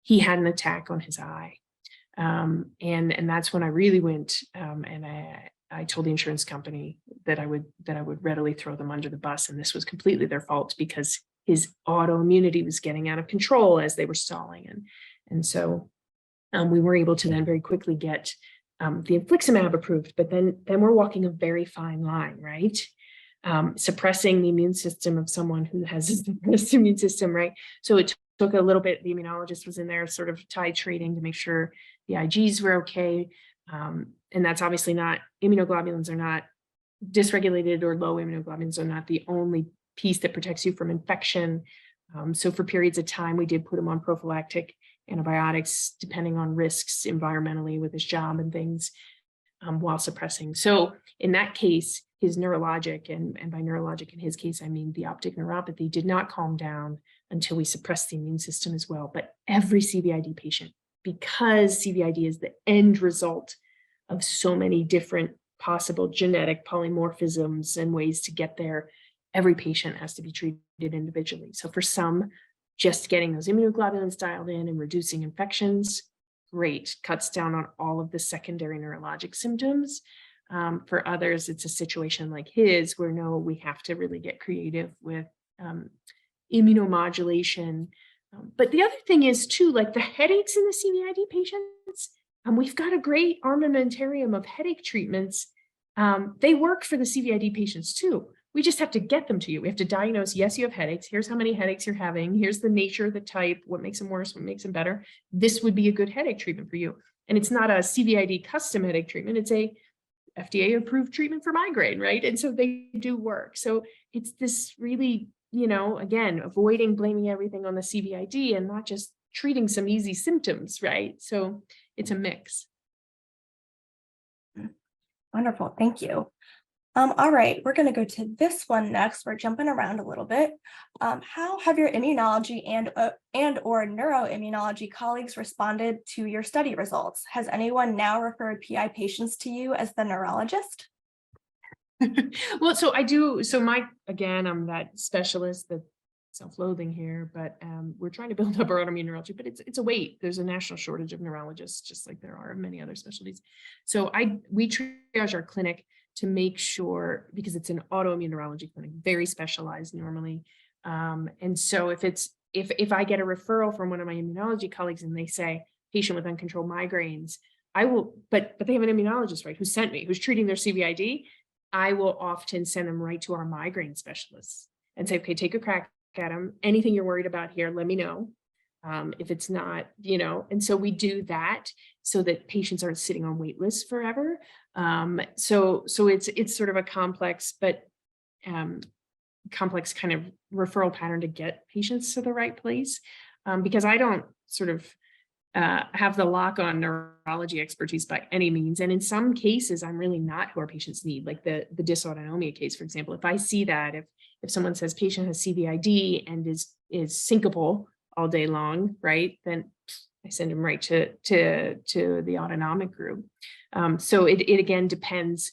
He had an attack on his eye. And that's when I really went, and I told the insurance company that I would readily throw them under the bus, and this was completely their fault because his autoimmunity was getting out of control as they were stalling, and so we were able to then very quickly get the infliximab approved. But then we're walking a very fine line, right? Suppressing the immune system of someone who has a suppressed immune system, right? So it took a little bit. The immunologist was in there, sort of titrating to make sure the IGs were okay. And that's obviously not, immunoglobulins are not dysregulated, or low immunoglobulins are not the only piece that protects you from infection. So for periods of time, we did put him on prophylactic antibiotics, depending on risks environmentally with his job and things, while suppressing. So in that case, his neurologic, and by neurologic in his case, I mean the optic neuropathy, did not calm down until we suppressed the immune system as well. But every CVID patient, because CVID is the end result of so many different possible genetic polymorphisms and ways to get there, every patient has to be treated individually. So for some, just getting those immunoglobulins dialed in and reducing infections, great, cuts down on all of the secondary neurologic symptoms. For others, it's a situation like his where no, we have to really get creative with immunomodulation. But the other thing is too, like the headaches in the CVID patients, we've got a great armamentarium of headache treatments. They work for the CVID patients too. We just have to get them to you. We have to diagnose, yes, you have headaches. Here's how many headaches you're having. Here's the nature, the type, what makes them worse, what makes them better. This would be a good headache treatment for you. And it's not a CVID custom headache treatment. It's a FDA approved treatment for migraine, right? And so they do work. So it's this really, again, avoiding blaming everything on the CVID and not just treating some easy symptoms, right? So it's a mix. Wonderful, thank you. All right, we're going to go to this one next. We're jumping around a little bit. How have your immunology and or neuroimmunology colleagues responded to your study results? Has anyone now referred PI patients to you as the neurologist? Well, so I'm that specialist, the self-loathing here, but we're trying to build up our autoimmune neurology, but it's a wait. There's a national shortage of neurologists, just like there are in many other specialties. So we triage our clinic to make sure, because it's an autoimmune neurology clinic, very specialized normally. And so if I get a referral from one of my immunology colleagues and they say patient with uncontrolled migraines, I will, but they have an immunologist, right, who sent me, who's treating their CVID, I will often send them right to our migraine specialists and say, okay, take a crack at them. Anything you're worried about here, let me know. If it's not, and so we do that so that patients aren't sitting on wait lists forever. So it's sort of a complex kind of referral pattern to get patients to the right place, because I don't sort of have the lock on neurology expertise by any means. And in some cases, I'm really not who our patients need, like the dysautonomia case, for example. If I see that, if someone says patient has CVID and is syncopal all day long, right, then I send them right to the autonomic group. So it again depends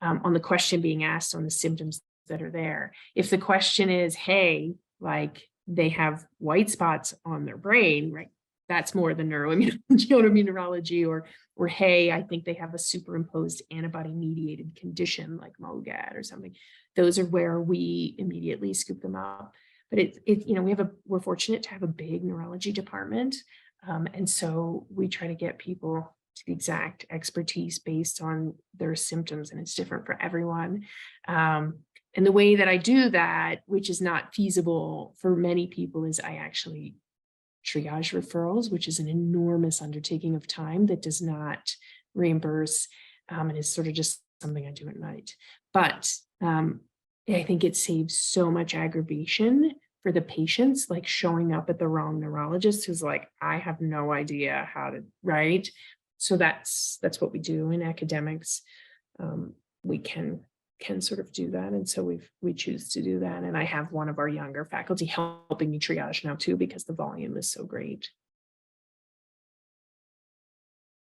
on the question being asked, on the symptoms that are there. If the question is, hey, like they have white spots on their brain, right, that's more the neuroimmunology, neurology, or hey, I think they have a superimposed antibody-mediated condition like MOGAD or something. Those are where we immediately scoop them up. But we're fortunate to have a big neurology department, and so we try to get people to the exact expertise based on their symptoms, and it's different for everyone. And the way that I do that, which is not feasible for many people, is I actually triage referrals, which is an enormous undertaking of time that does not reimburse, and is sort of just something I do at night. But I think it saves so much aggravation for the patients, like showing up at the wrong neurologist who's like, I have no idea how to, right? So that's what we do in academics. We can sort of do that. And so we choose to do that. And I have one of our younger faculty helping me triage now too, because the volume is so great.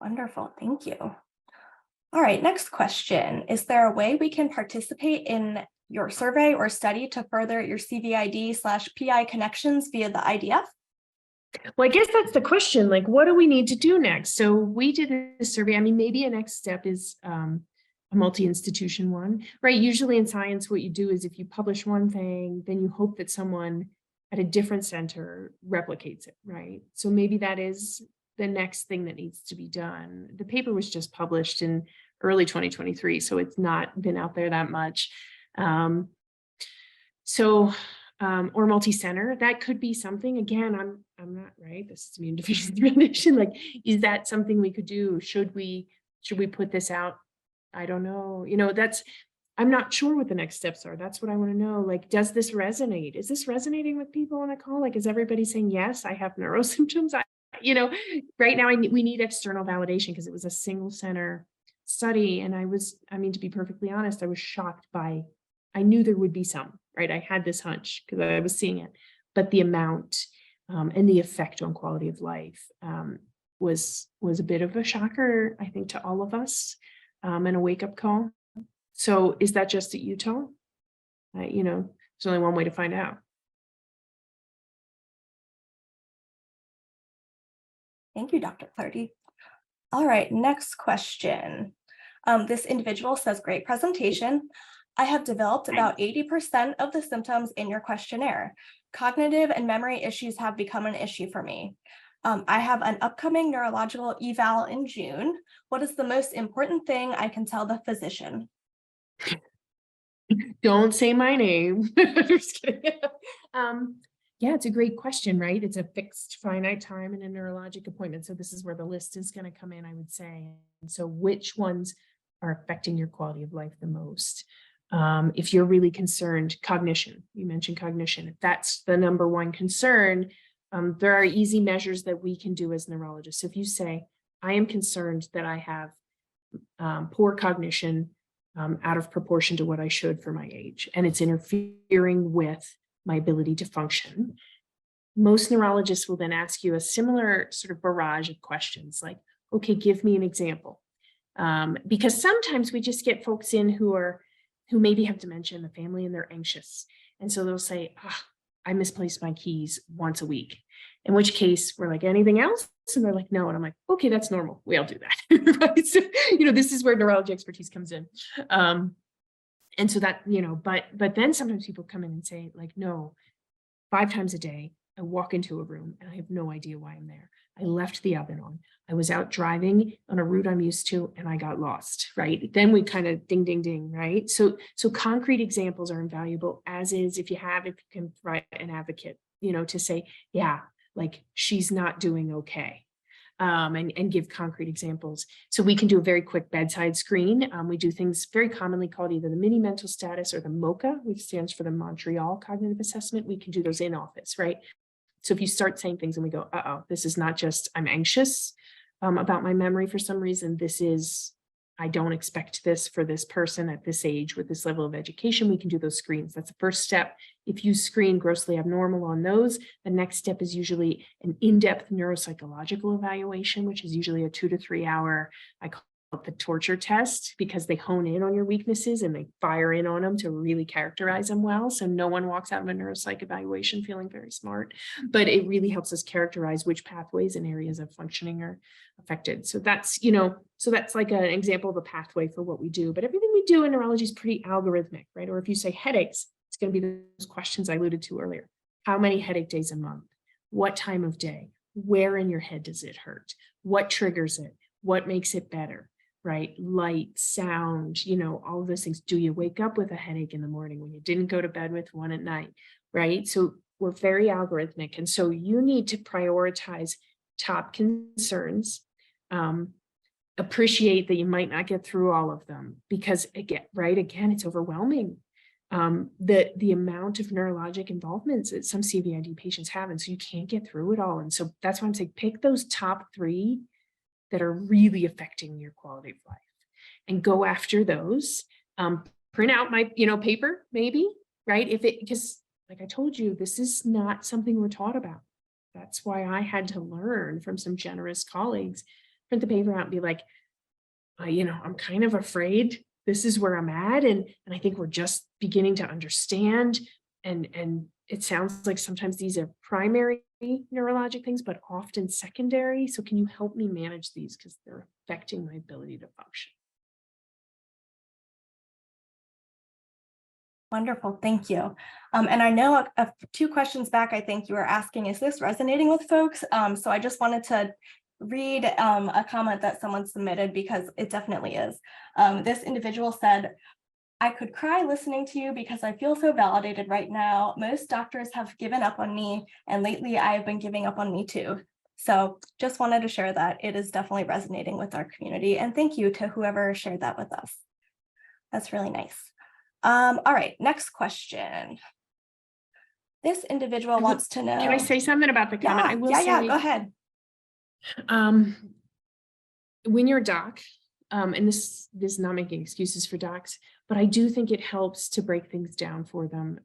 Wonderful, thank you. All right, next question. Is there a way we can participate in your survey or study to further your CVID/PI connections via the IDF? Well, I guess that's the question. Like, what do we need to do next? So we did a survey. I mean, maybe a next step is a multi-institution one, right? Usually in science, what you do is if you publish one thing, then you hope that someone at a different center replicates it, right? So maybe that is the next thing that needs to be done. The paper was just published in early 2023, so it's not been out there that much. Or multi-center, that could be something. Again, I'm not right. This is Immunodeficiency Foundation. Like, is that something we could do? Should we put this out? I don't know. I'm not sure what the next steps are. That's what I want to know. Like, does this resonate? Is this resonating with people on the call? Like, is everybody saying, yes, I have neuro symptoms? Right now we need external validation because it was a single center study. And to be perfectly honest, I was shocked I knew there would be some, right? I had this hunch because I was seeing it, but the amount and the effect on quality of life was a bit of a shocker, I think, to all of us, and a wake-up call. So is that just at Utah? There's only one way to find out. Thank you, Dr. Clardy. All right, next question. This individual says, great presentation. I have developed about 80% of the symptoms in your questionnaire. Cognitive and memory issues have become an issue for me. I have an upcoming neurological eval in June. What is the most important thing I can tell the physician? Don't say my name. Just kidding. Yeah, it's a great question, right? It's a fixed finite time in a neurologic appointment. So this is where the list is going to come in, I would say. And so which ones are affecting your quality of life the most? If you're really concerned, cognition, you mentioned cognition. If that's the number one concern, there are easy measures that we can do as neurologists. So if you say, I am concerned that I have poor cognition out of proportion to what I should for my age, and it's interfering with my ability to function, most neurologists will then ask you a similar sort of barrage of questions like, okay, give me an example. Because sometimes we just get folks in who maybe have dementia in the family and they're anxious. And so they'll say, I misplaced my keys once a week. In which case we're like, anything else? And they're like, no. And I'm like, okay, that's normal. We all do that. Right? So, this is where neurology expertise comes in. And so that, but then sometimes people come in and say like, no, 5 times a day, I walk into a room and I have no idea why I'm there. I left the oven on. I was out driving on a route I'm used to and I got lost, right? Then we kind of ding, ding, ding, right? So concrete examples are invaluable, as is if you can write an advocate, to say, yeah, like she's not doing okay. And give concrete examples. So we can do a very quick bedside screen. We do things very commonly called either the mini mental status or the MOCA, which stands for the Montreal Cognitive Assessment. We can do those in office, right? So if you start saying things and we go, this is not just I'm anxious about my memory for some reason. This is, I don't expect this for this person at this age with this level of education. We can do those screens. That's the first step. If you screen grossly abnormal on those, the next step is usually an in-depth neuropsychological evaluation, which is usually a 2 to 3 hour, I call it the torture test, because they hone in on your weaknesses and they fire in on them to really characterize them well. So no one walks out of a neuropsych evaluation feeling very smart, but it really helps us characterize which pathways and areas of functioning are affected. So that's, so that's like an example of a pathway for what we do, but everything we do in neurology is pretty algorithmic, right? Or if you say headaches, it's going to be those questions I alluded to earlier. How many headache days a month? What time of day? Where in your head does it hurt? What triggers it? What makes it better? Right? Light, sound, all of those things. Do you wake up with a headache in the morning when you didn't go to bed with one at night? Right? So we're very algorithmic. And so you need to prioritize top concerns, appreciate that you might not get through all of them because again, it's overwhelming. The amount of neurologic involvements that some CVID patients have, and so you can't get through it all. And so that's why I'm saying pick those top 3 that are really affecting your quality of life and go after those. Print out my, paper, maybe, right? Because like I told you, this is not something we're taught about. That's why I had to learn from some generous colleagues, print the paper out and be like, I'm kind of afraid this is where I'm at. And I think we're just beginning to understand. And it sounds like sometimes these are primary neurologic things, but often secondary. So can you help me manage these because they're affecting my ability to function? Wonderful, thank you. And I know 2 questions back, I think you were asking, is this resonating with folks? So I just wanted to read a comment that someone submitted because it definitely is. This individual said, I could cry listening to you because I feel so validated right now. Most doctors have given up on me, and lately I have been giving up on me too. So just wanted to share that it is definitely resonating with our community. And thank you to whoever shared that with us. That's really nice. All right, next question. This individual wants to know. Can I say something about the comment? I will say, go ahead. When you're a doc, and this is not making excuses for docs, but I do think it helps to break things down for them.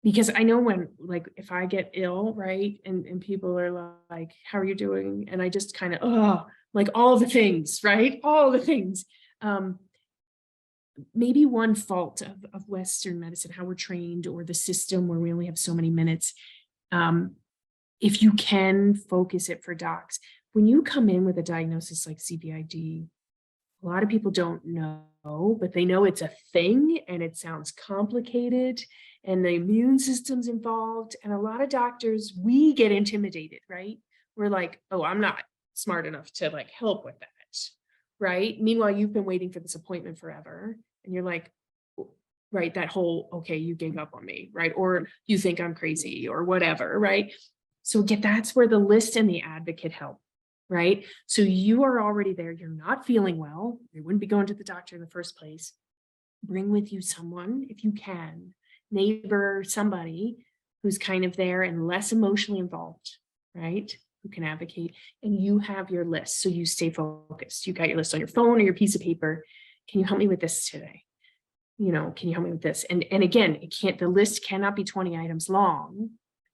Because I know when, like, if I get ill, right, and people are like, how are you doing? And I just kind of, like all the things, right? All the things. Maybe one fault of Western medicine, how we're trained, or the system where we only have so many minutes. If you can focus it for docs, when you come in with a diagnosis like CVID, a lot of people don't know, but they know it's a thing and it sounds complicated and the immune system's involved. And a lot of doctors, we get intimidated, right? We're like, oh, I'm not smart enough to like help with that, right? Meanwhile, you've been waiting for this appointment forever and you're like, right, that whole, okay, you gave up on me, right? Or you think I'm crazy or whatever, right? So again, that's where the list and the advocate help, right? So you are already there. You're not feeling well. You wouldn't be going to the doctor in the first place. Bring with you someone, if you can, neighbor, somebody who's kind of there and less emotionally involved, right? Who can advocate, and you have your list. So you stay focused. You got your list on your phone or your piece of paper. Can you help me with this today? You know, can you help me with this? And again, the list cannot be 20 items long.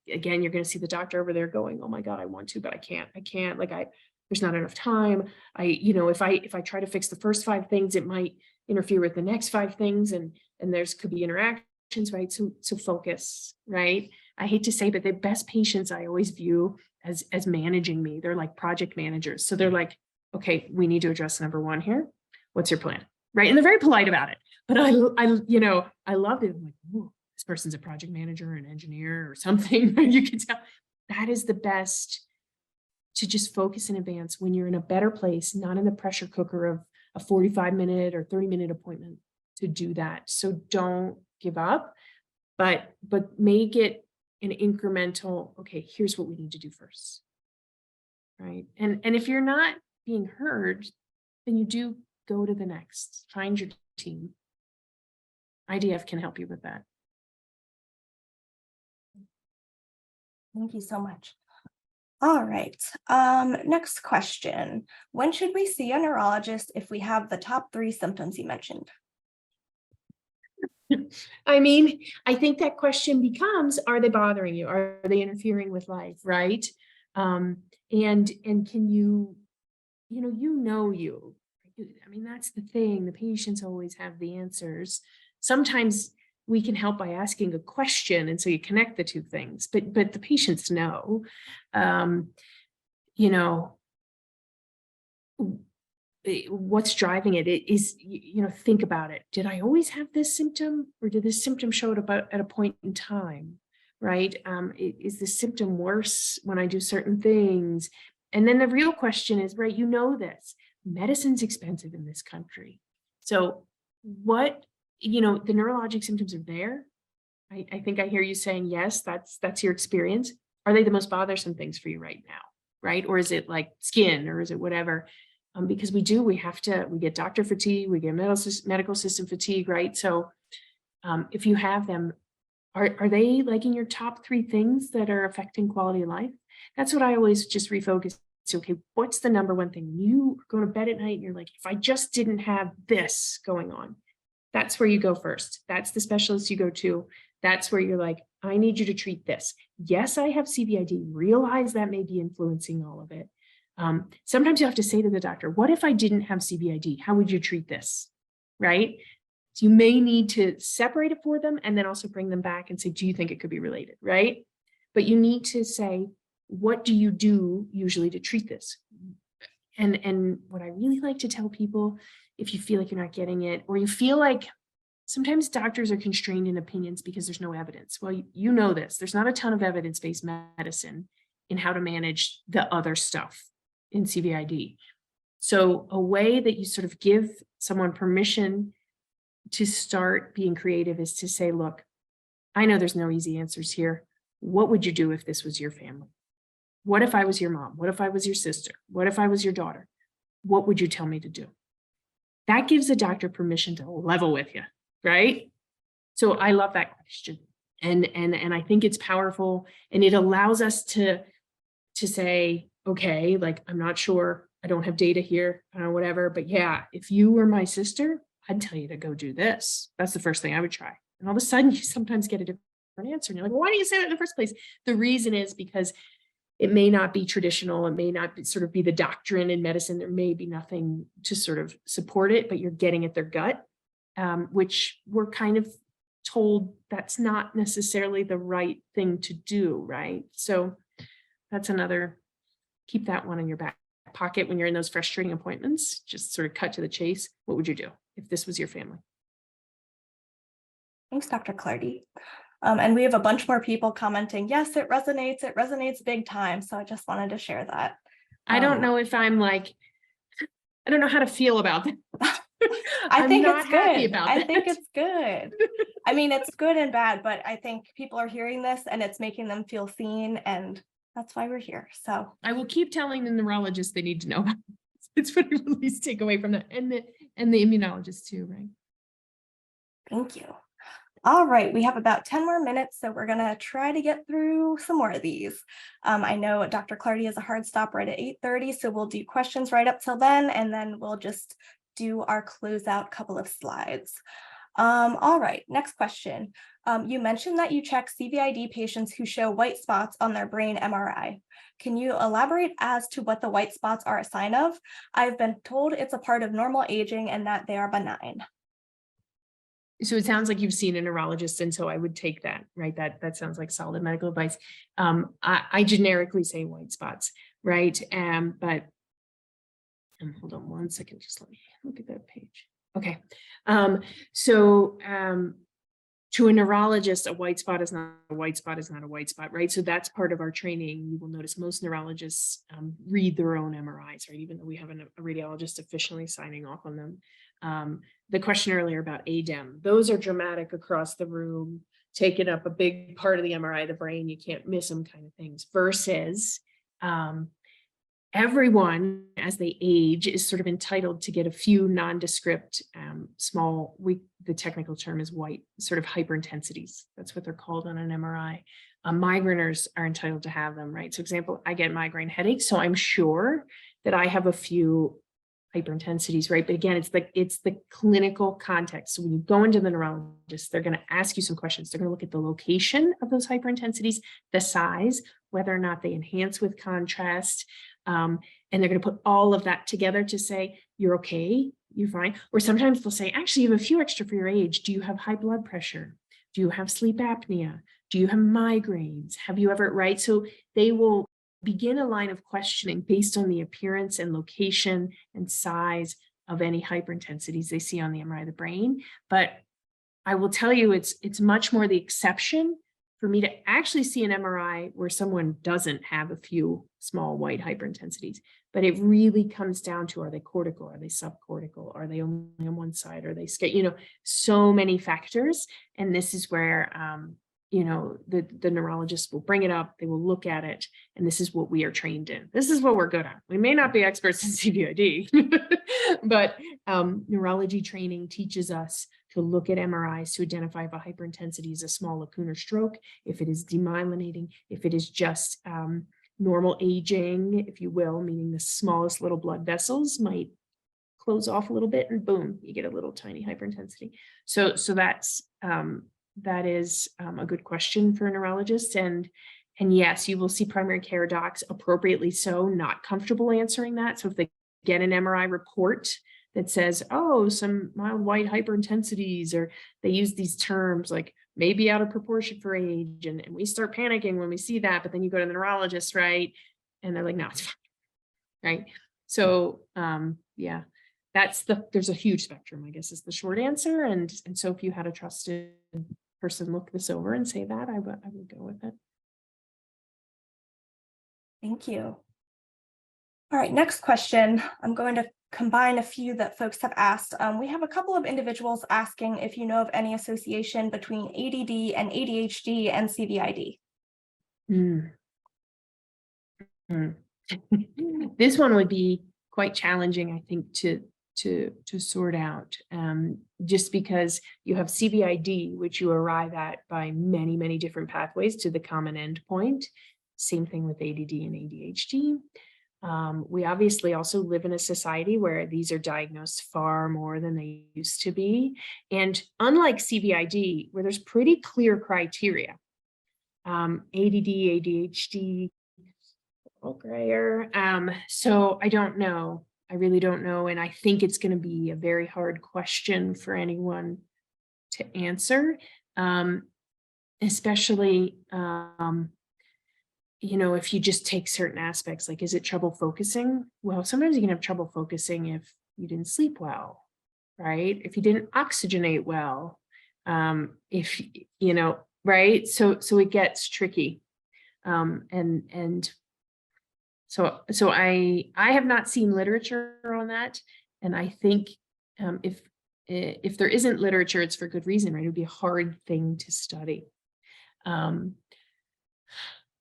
Again, you're going to see the doctor over there going, oh my God, I want to, but I can't, there's not enough time. If I try to fix the first 5 things, it might interfere with the next 5 things. And could be interactions, right? So focus, right? I hate to say, but the best patients I always view as managing me. They're like project managers. So they're like, okay, we need to address number 1 here. What's your plan? Right. And they're very polite about it. But I loved it. I'm like, oh, this person's a project manager, an engineer or something. You can tell that is the best to just focus in advance when you're in a better place, not in the pressure cooker of a 45-minute or 30-minute appointment to do that. So don't give up, but make it an incremental, okay, here's what we need to do first. Right. And if you're not being heard, then you do go to the next, find your team. IDF can help you with that. Thank you so much. All right. Next question. When should we see a neurologist if we have the top 3 symptoms you mentioned? I mean, I think that question becomes, are they bothering you? Are they interfering with life? Right. And can you, I mean, that's the thing. The patients always have the answers. Sometimes we can help by asking a question. And so you connect the 2 things, but the patients know, what's driving it is, think about it. Did I always have this symptom, or did this symptom show up at a point in time? Right. Is the symptom worse when I do certain things? And then the real question is, right, this medicine's expensive in this country. So what, the neurologic symptoms are there. I think I hear you saying, yes, that's your experience. Are they the most bothersome things for you right now? Right. Or is it like skin, or is it whatever? Because we get doctor fatigue, we get medical system fatigue, right? So if you have them, are they like in your top 3 things that are affecting quality of life? That's what I always just refocus. Okay, what's the number 1 thing? You go to bed at night and you're like, if I just didn't have this going on, that's where you go first. That's the specialist you go to. That's where you're like, I need you to treat this. Yes, I have CVID. Realize that may be influencing all of it. Sometimes you have to say to the doctor, what if I didn't have CVID? How would you treat this? Right? So you may need to separate it for them and then also bring them back and say, do you think it could be related? Right? But you need to say, what do you do usually to treat this? And what I really like to tell people, if you feel like you're not getting it, or you feel like sometimes doctors are constrained in opinions because there's no evidence. Well, you know this. There's not a ton of evidence-based medicine in how to manage the other stuff in CVID. So a way that you sort of give someone permission to start being creative is to say, look, I know there's no easy answers here. What would you do if this was your family? What if I was your mom? What if I was your sister? What if I was your daughter? What would you tell me to do? That gives the doctor permission to level with you, right? So I love that question. And I think it's powerful, and it allows us to say, okay, like, I'm not sure, I don't have data here, whatever, but yeah, if you were my sister, I'd tell you to go do this. That's the first thing I would try. And all of a sudden you sometimes get a different answer. And you're like, well, why do you say that in the first place? The reason is because it may not be traditional. It may not be, sort of be the doctrine in medicine. There may be nothing to sort of support it, but you're getting at their gut, which we're kind of told that's not necessarily the right thing to do, right? So that's another, keep that one in your back pocket when you're in those frustrating appointments, just sort of cut to the chase, what would you do if this was your family? Thanks, Dr. Clardy. And we have a bunch more people commenting, yes, it resonates big time. So I just wanted to share that. I don't know if I'm like, I don't know how to feel about that. I think it's good. I think it's good. I mean, it's good and bad, but I think people are hearing this and it's making them feel seen, and that's why we're here. So I will keep telling the neurologists they need to know about this. It's what I at least take away from that, and the immunologists too, right? thank you. All right, we have about 10 more minutes, so we're going to try to get through some more of these. I know Dr. Clardy has a hard stop right at 8:30, so we'll do questions right up till then, and then we'll just do our closeout couple of slides. All right, next question. You mentioned that you check CVID patients who show white spots on their brain MRI. Can you elaborate as to what the white spots are a sign of? I've been told it's a part of normal aging and that they are benign. So it sounds like you've seen a neurologist, and so I would take that, right? That sounds like solid medical advice. I generically say white spots, right? But hold on one second, just let me look at that page. Okay. To a neurologist, a white spot is not a white spot is not a white spot, right? So that's part of our training. You will notice most neurologists read their own MRIs, right? Even though we have a radiologist officially signing off on them. The question earlier about ADEM, those are dramatic across the room, taking up a big part of the MRI of the brain, you can't miss them kind of things, versus everyone as they age is sort of entitled to get a few nondescript small, the technical term is white, sort of hyperintensities. That's what they're called on an MRI. Migraineurs are entitled to have them, right? So example, I get migraine headaches, so I'm sure that I have a few hyperintensities, right? But again, it's the clinical context. So when you go into the neurologist, they're going to ask you some questions. They're going to look at the location of those hyperintensities, the size, whether or not they enhance with contrast. And they're going to put all of that together to say, you're okay, you're fine. Or sometimes they'll say, actually, you have a few extra for your age. Do you have high blood pressure? Do you have sleep apnea? Do you have migraines? Have you ever, right? So they will begin a line of questioning based on the appearance and location and size of any hyperintensities they see on the MRI of the brain. But I will tell you, it's much more the exception for me to actually see an MRI where someone doesn't have a few small white hyperintensities. But it really comes down to, are they cortical? Are they subcortical? Are they only on one side? Are they scared? So many factors. And this is where, the neurologist will bring it up, they will look at it, and this is what we are trained in. This is what we're good at. We may not be experts in CVID, but neurology training teaches us to look at MRIs to identify if a hyperintensity is a small lacunar stroke, if it is demyelinating, if it is just normal aging, if you will, meaning the smallest little blood vessels might close off a little bit and boom, you get a little tiny hyperintensity. So that is a good question for a neurologist. And yes, you will see primary care docs, appropriately so, not comfortable answering that. So if they get an MRI report that says, oh, some mild white hyperintensities, or they use these terms like maybe out of proportion for age, and we start panicking when we see that, but then you go to the neurologist, right? And they're like, no, it's fine, right? So yeah, there's a huge spectrum, I guess, is the short answer. And so if you had a trusted person look this over and say that, I would go with it. Thank you. All right, next question. I'm going to combine a few that folks have asked. We have a couple of individuals asking if you know of any association between ADD and ADHD and CVID. This one would be quite challenging, I think, to sort out, just because you have CVID, which you arrive at by many, many different pathways to the common endpoint. Same thing with ADD and ADHD. We obviously also live in a society where these are diagnosed far more than they used to be. And unlike CVID, where there's pretty clear criteria, ADD, ADHD, a little grayer. So I don't know. I really don't know. And I think it's going to be a very hard question for anyone to answer, especially if you just take certain aspects, like, is it trouble focusing? Well, sometimes you can have trouble focusing if you didn't sleep well, right? If you didn't oxygenate well, if, right? So it gets tricky. And so I have not seen literature on that. And I think if there isn't literature, it's for good reason, right? It would be a hard thing to study.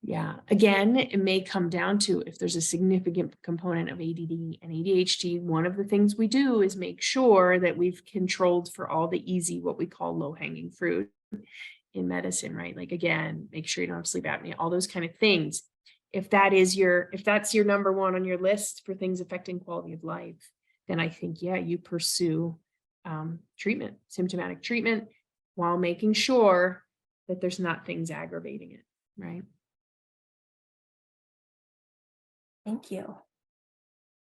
Yeah, again, it may come down to if there's a significant component of ADD and ADHD, one of the things we do is make sure that we've controlled for all the easy, what we call low-hanging fruit in medicine, right? Like, again, make sure you don't have sleep apnea, all those kind of things. If that's your number one on your list for things affecting quality of life, then I think, yeah, you pursue treatment, symptomatic treatment, while making sure that there's not things aggravating it, right? Thank you.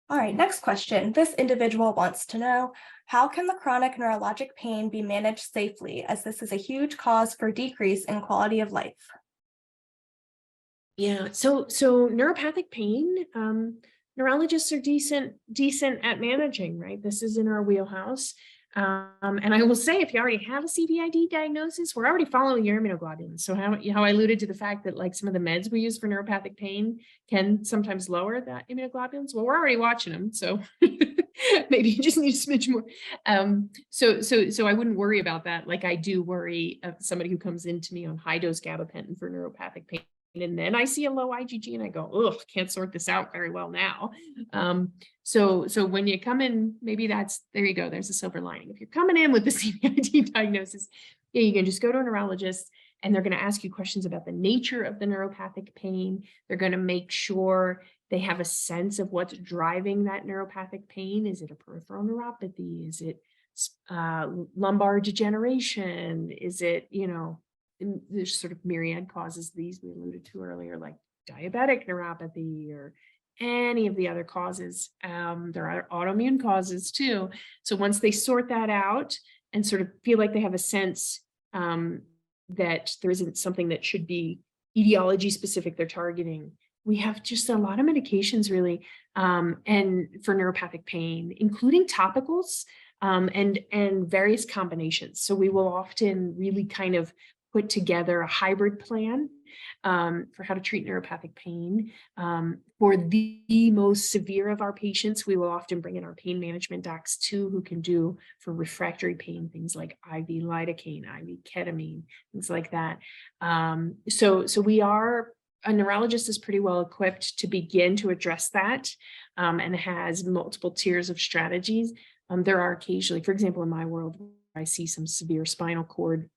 All right, next question. This individual wants to know, how can the chronic neurologic pain be managed safely, as this is a huge cause for decrease in quality of life? Yeah, so neuropathic pain, neurologists are decent at managing, right? This is in our wheelhouse. And I will say, if you already have a CVID diagnosis, we're already following your immunoglobulins. So how I alluded to the fact that, like, some of the meds we use for neuropathic pain can sometimes lower the immunoglobulins. Well, we're already watching them, so maybe you just need a smidge more. So I wouldn't worry about that. Like, I do worry of somebody who comes into me on high dose gabapentin for neuropathic pain, and then I see a low IgG and I go, ugh, can't sort this out very well now. So when you come in, maybe there you go, there's a silver lining. If you're coming in with the CVID diagnosis, yeah, you can just go to a neurologist and they're going to ask you questions about the nature of the neuropathic pain. They're going to make sure they have a sense of what's driving that neuropathic pain. Is it a peripheral neuropathy? Is it lumbar degeneration? Is it, there's sort of myriad causes, these we alluded to earlier, like diabetic neuropathy or any of the other causes. There are autoimmune causes too. So once they sort that out and sort of feel like they have a sense that there isn't something that should be etiology specific they're targeting, we have just a lot of medications, really, and for neuropathic pain, including topicals and various combinations. So we will often really kind of put together a hybrid plan for how to treat neuropathic pain. For the most severe of our patients, we will often bring in our pain management docs too, who can do for refractory pain things like IV lidocaine, IV ketamine, things like that. So a neurologist is pretty well equipped to begin to address that, and has multiple tiers of strategies. There are occasionally, for example, in my world, I see some severe spinal cord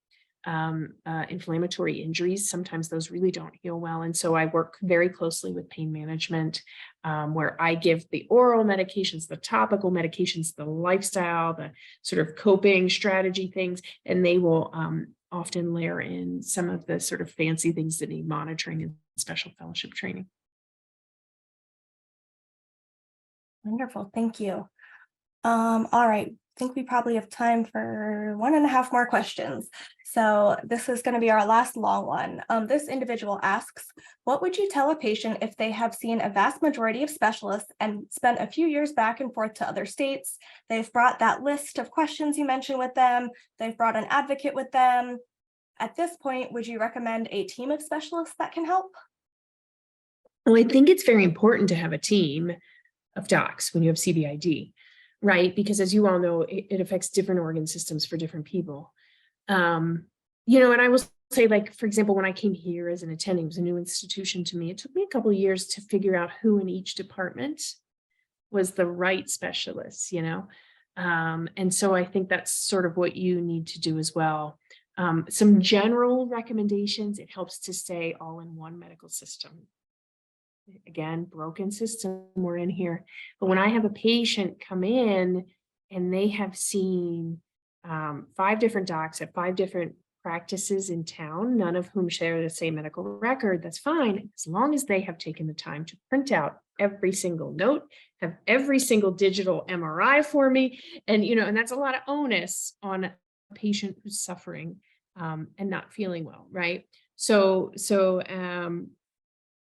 inflammatory injuries. Sometimes those really don't heal well. And so I work very closely with pain management, where I give the oral medications, the topical medications, the lifestyle, the sort of coping strategy things, and they will often layer in some of the sort of fancy things that need monitoring and special fellowship training. Wonderful, thank you. All right, I think we probably have time for 1.5 more questions. So this is going to be our last long one. This individual asks, what would you tell a patient if they have seen a vast majority of specialists and spent a few years back and forth to other states? They've brought that list of questions you mentioned with them. They've brought an advocate with them. At this point, would you recommend a team of specialists that can help? Well, I think it's very important to have a team of docs when you have CVID, right? Because as you all know, it affects different organ systems for different people. And I will say, like, for example, when I came here as an attending, it was a new institution to me. It took me a couple of years to figure out who in each department was the right specialist, and so I think that's sort of what you need to do as well. Some general recommendations: it helps to stay all in one medical system. Again, broken system we're in here. But when I have a patient come in and they have seen 5 different docs at 5 different practices in town, none of whom share the same medical record, that's fine, as long as they have taken the time to print out every single note, have every single digital MRI for me. And, and that's a lot of onus on a patient who's suffering and not feeling well, right? So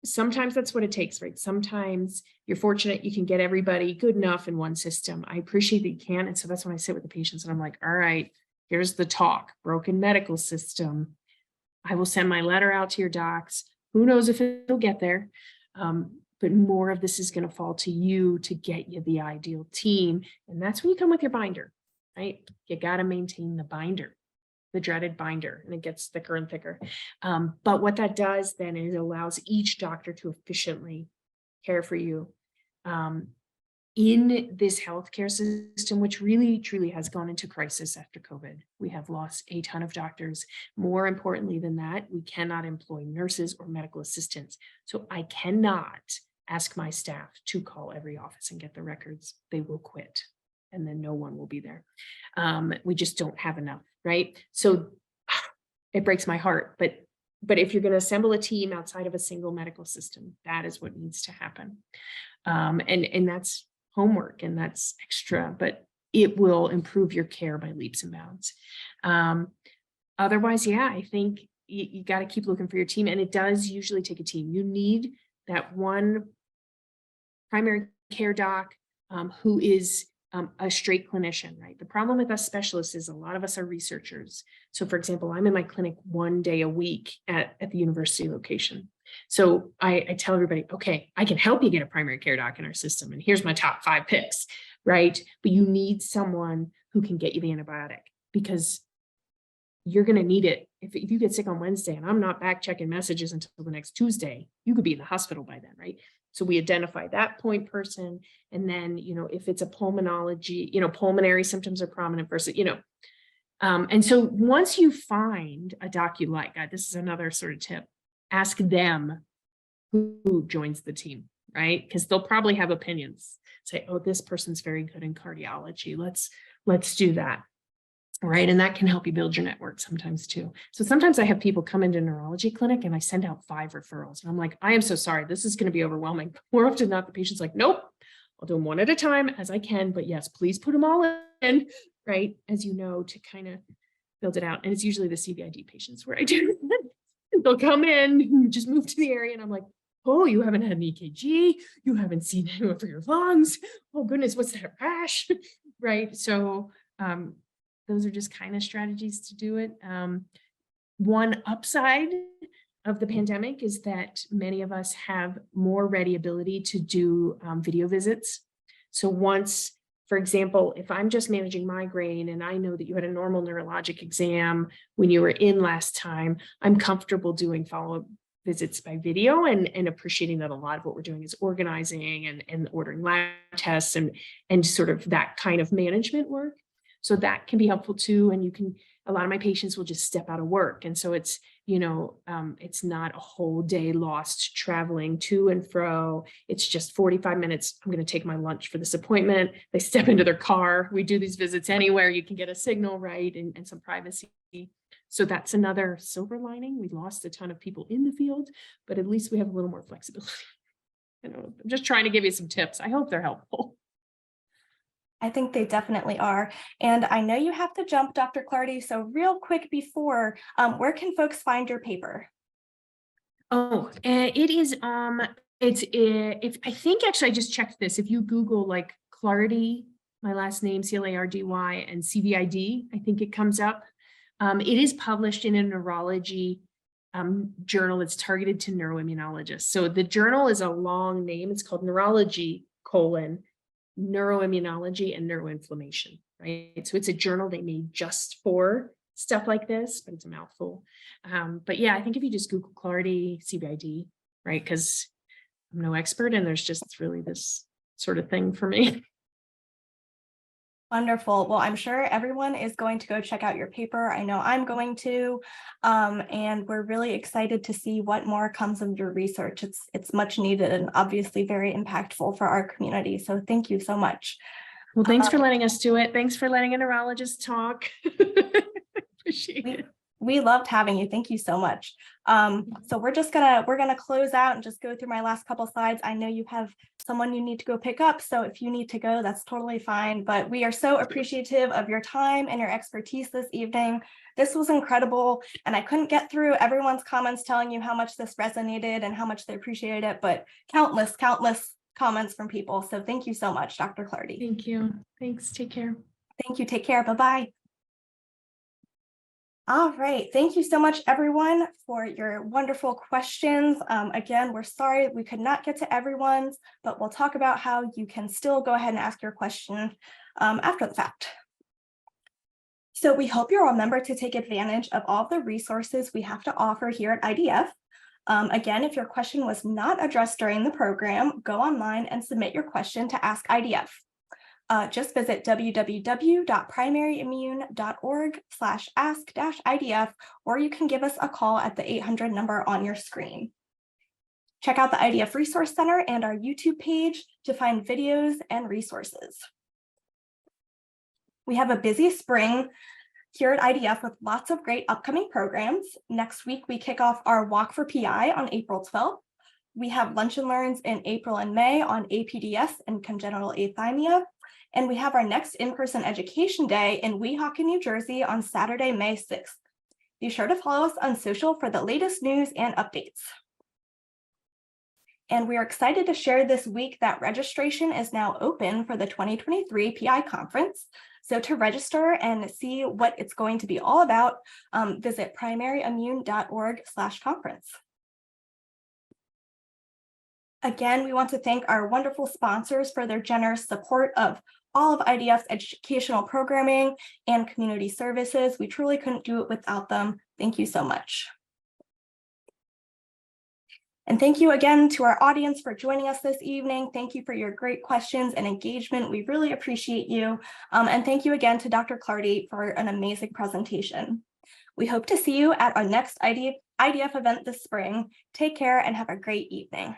sometimes that's what it takes, right? Sometimes you're fortunate you can get everybody good enough in one system. I appreciate that you can. And so that's when I sit with the patients and I'm like, all right, here's the talk, broken medical system. I will send my letter out to your docs. Who knows if it'll get there? But more of this is going to fall to you to get you the ideal team. And that's when you come with your binder, right? You got to maintain the binder, the dreaded binder, and it gets thicker and thicker. But what that does then is it allows each doctor to efficiently care for you in this healthcare system, which really truly has gone into crisis after COVID. We have lost a ton of doctors. More importantly than that, we cannot employ nurses or medical assistants. So I cannot ask my staff to call every office and get the records. They will quit, and then no one will be there. We just don't have enough, right? So it breaks my heart, but if you're going to assemble a team outside of a single medical system, that is what needs to happen. And that's homework and that's extra, but it will improve your care by leaps and bounds. Otherwise, yeah, I think you got to keep looking for your team, and it does usually take a team. You need that one primary care doc who is a straight clinician, right? The problem with us specialists is a lot of us are researchers. So for example, I'm in my clinic 1 day a week at the university location. So I tell everybody, okay, I can help you get a primary care doc in our system. And here's my top 5 picks, right? But you need someone who can get you the antibiotic, because you're going to need it. If you get sick on Wednesday and I'm not back checking messages until the next Tuesday, you could be in the hospital by then, right? So we identify that point person. And then, if it's a pulmonology, pulmonary symptoms are prominent versus, and so once you find a doc you like, this is another sort of tip, ask them who joins the team, right? Because they'll probably have opinions. Say, oh, this person's very good in cardiology. Let's do that. Right. And that can help you build your network sometimes too. So sometimes I have people come into neurology clinic and I send out 5 referrals. And I'm like, I am so sorry. This is going to be overwhelming. More often than not, the patient's like, nope, I'll do them one at a time as I can. But yes, please put them all in, right? As you know, to kind of build it out. And it's usually the CVID patients where I do. They'll come in, just move to the area. And I'm like, oh, you haven't had an EKG. You haven't seen anyone for your lungs. Oh, goodness, what's that rash? Right. So, those are just kind of strategies to do it. One upside of the pandemic is that many of us have more ready ability to do video visits. So once, for example, if I'm just managing migraine and I know that you had a normal neurologic exam when you were in last time, I'm comfortable doing follow-up visits by video and appreciating that a lot of what we're doing is organizing and ordering lab tests and sort of that kind of management work. So that can be helpful too. And a lot of my patients will just step out of work. And so it's, it's not a whole day lost traveling to and fro. It's just 45 minutes. I'm going to take my lunch for this appointment. They step into their car. We do these visits anywhere. You can get a signal, right? And some privacy. So that's another silver lining. We lost a ton of people in the field, but at least we have a little more flexibility. I'm just trying to give you some tips. I hope they're helpful. I think they definitely are. And I know you have to jump, Dr. Clardy. So real quick before, where can folks find your paper? Oh, it is, if I think actually I just checked this. If you Google like Clardy, my last name, Clardy and CVID, I think it comes up. It is published in a neurology journal that's targeted to neuroimmunologists. So the journal is a long name. It's called Neurology, Neuroimmunology and Neuroinflammation, right? So it's a journal they made just for stuff like this, but it's a mouthful. But yeah, I think if you just Google Clardy, CVID, right? Because I'm no expert and there's just really this sort of thing for me. Wonderful. Well, I'm sure everyone is going to go check out your paper. I know I'm going to, and we're really excited to see what more comes of your research. It's much needed and obviously very impactful for our community. So thank you so much. Well, thanks for letting us do it. Thanks for letting a neurologist talk. Appreciate it. We loved having you. Thank you so much. So we're gonna close out and just go through my last couple slides. I know you have someone you need to go pick up, so if you need to go, that's totally fine. But we are so appreciative of your time and your expertise this evening. This was incredible, and I couldn't get through everyone's comments telling you how much this resonated and how much they appreciated it, but countless comments from people. So thank you so much, Dr. Clardy. Thank you. Thanks. Take care. Thank you. Take care. Bye-bye. All right. Thank you so much, everyone, for your wonderful questions. Again, we're sorry we could not get to everyone's, but we'll talk about how you can still go ahead and ask your question after the fact. So we hope you'll remember to take advantage of all the resources we have to offer here at IDF. Again, if your question was not addressed during the program, go online and submit your question to Ask IDF. Just visit www.primary.org/ask-IDF, or you can give us a call at the 800 number on your screen. Check out the IDF Resource Center and our YouTube page to find videos and resources. We have a busy spring here at IDF with lots of great upcoming programs. Next week, we kick off our Walk for PI on April 12th. We have Lunch and Learns in April and May on APDS and congenital athymia. And we have our next in-person education day in Weehawken, New Jersey on Saturday, May 6th. Be sure to follow us on social for the latest news and updates. And we are excited to share this week that registration is now open for the 2023 PI conference. So to register and see what it's going to be all about, visit primaryimmune.org/conference. Again, we want to thank our wonderful sponsors for their generous support of all of IDF's educational programming and community services. We truly couldn't do it without them. Thank you so much. And thank you again to our audience for joining us this evening. Thank you for your great questions and engagement. We really appreciate you. And thank you again to Dr. Clardy for an amazing presentation. We hope to see you at our next IDF event this spring. Take care and have a great evening.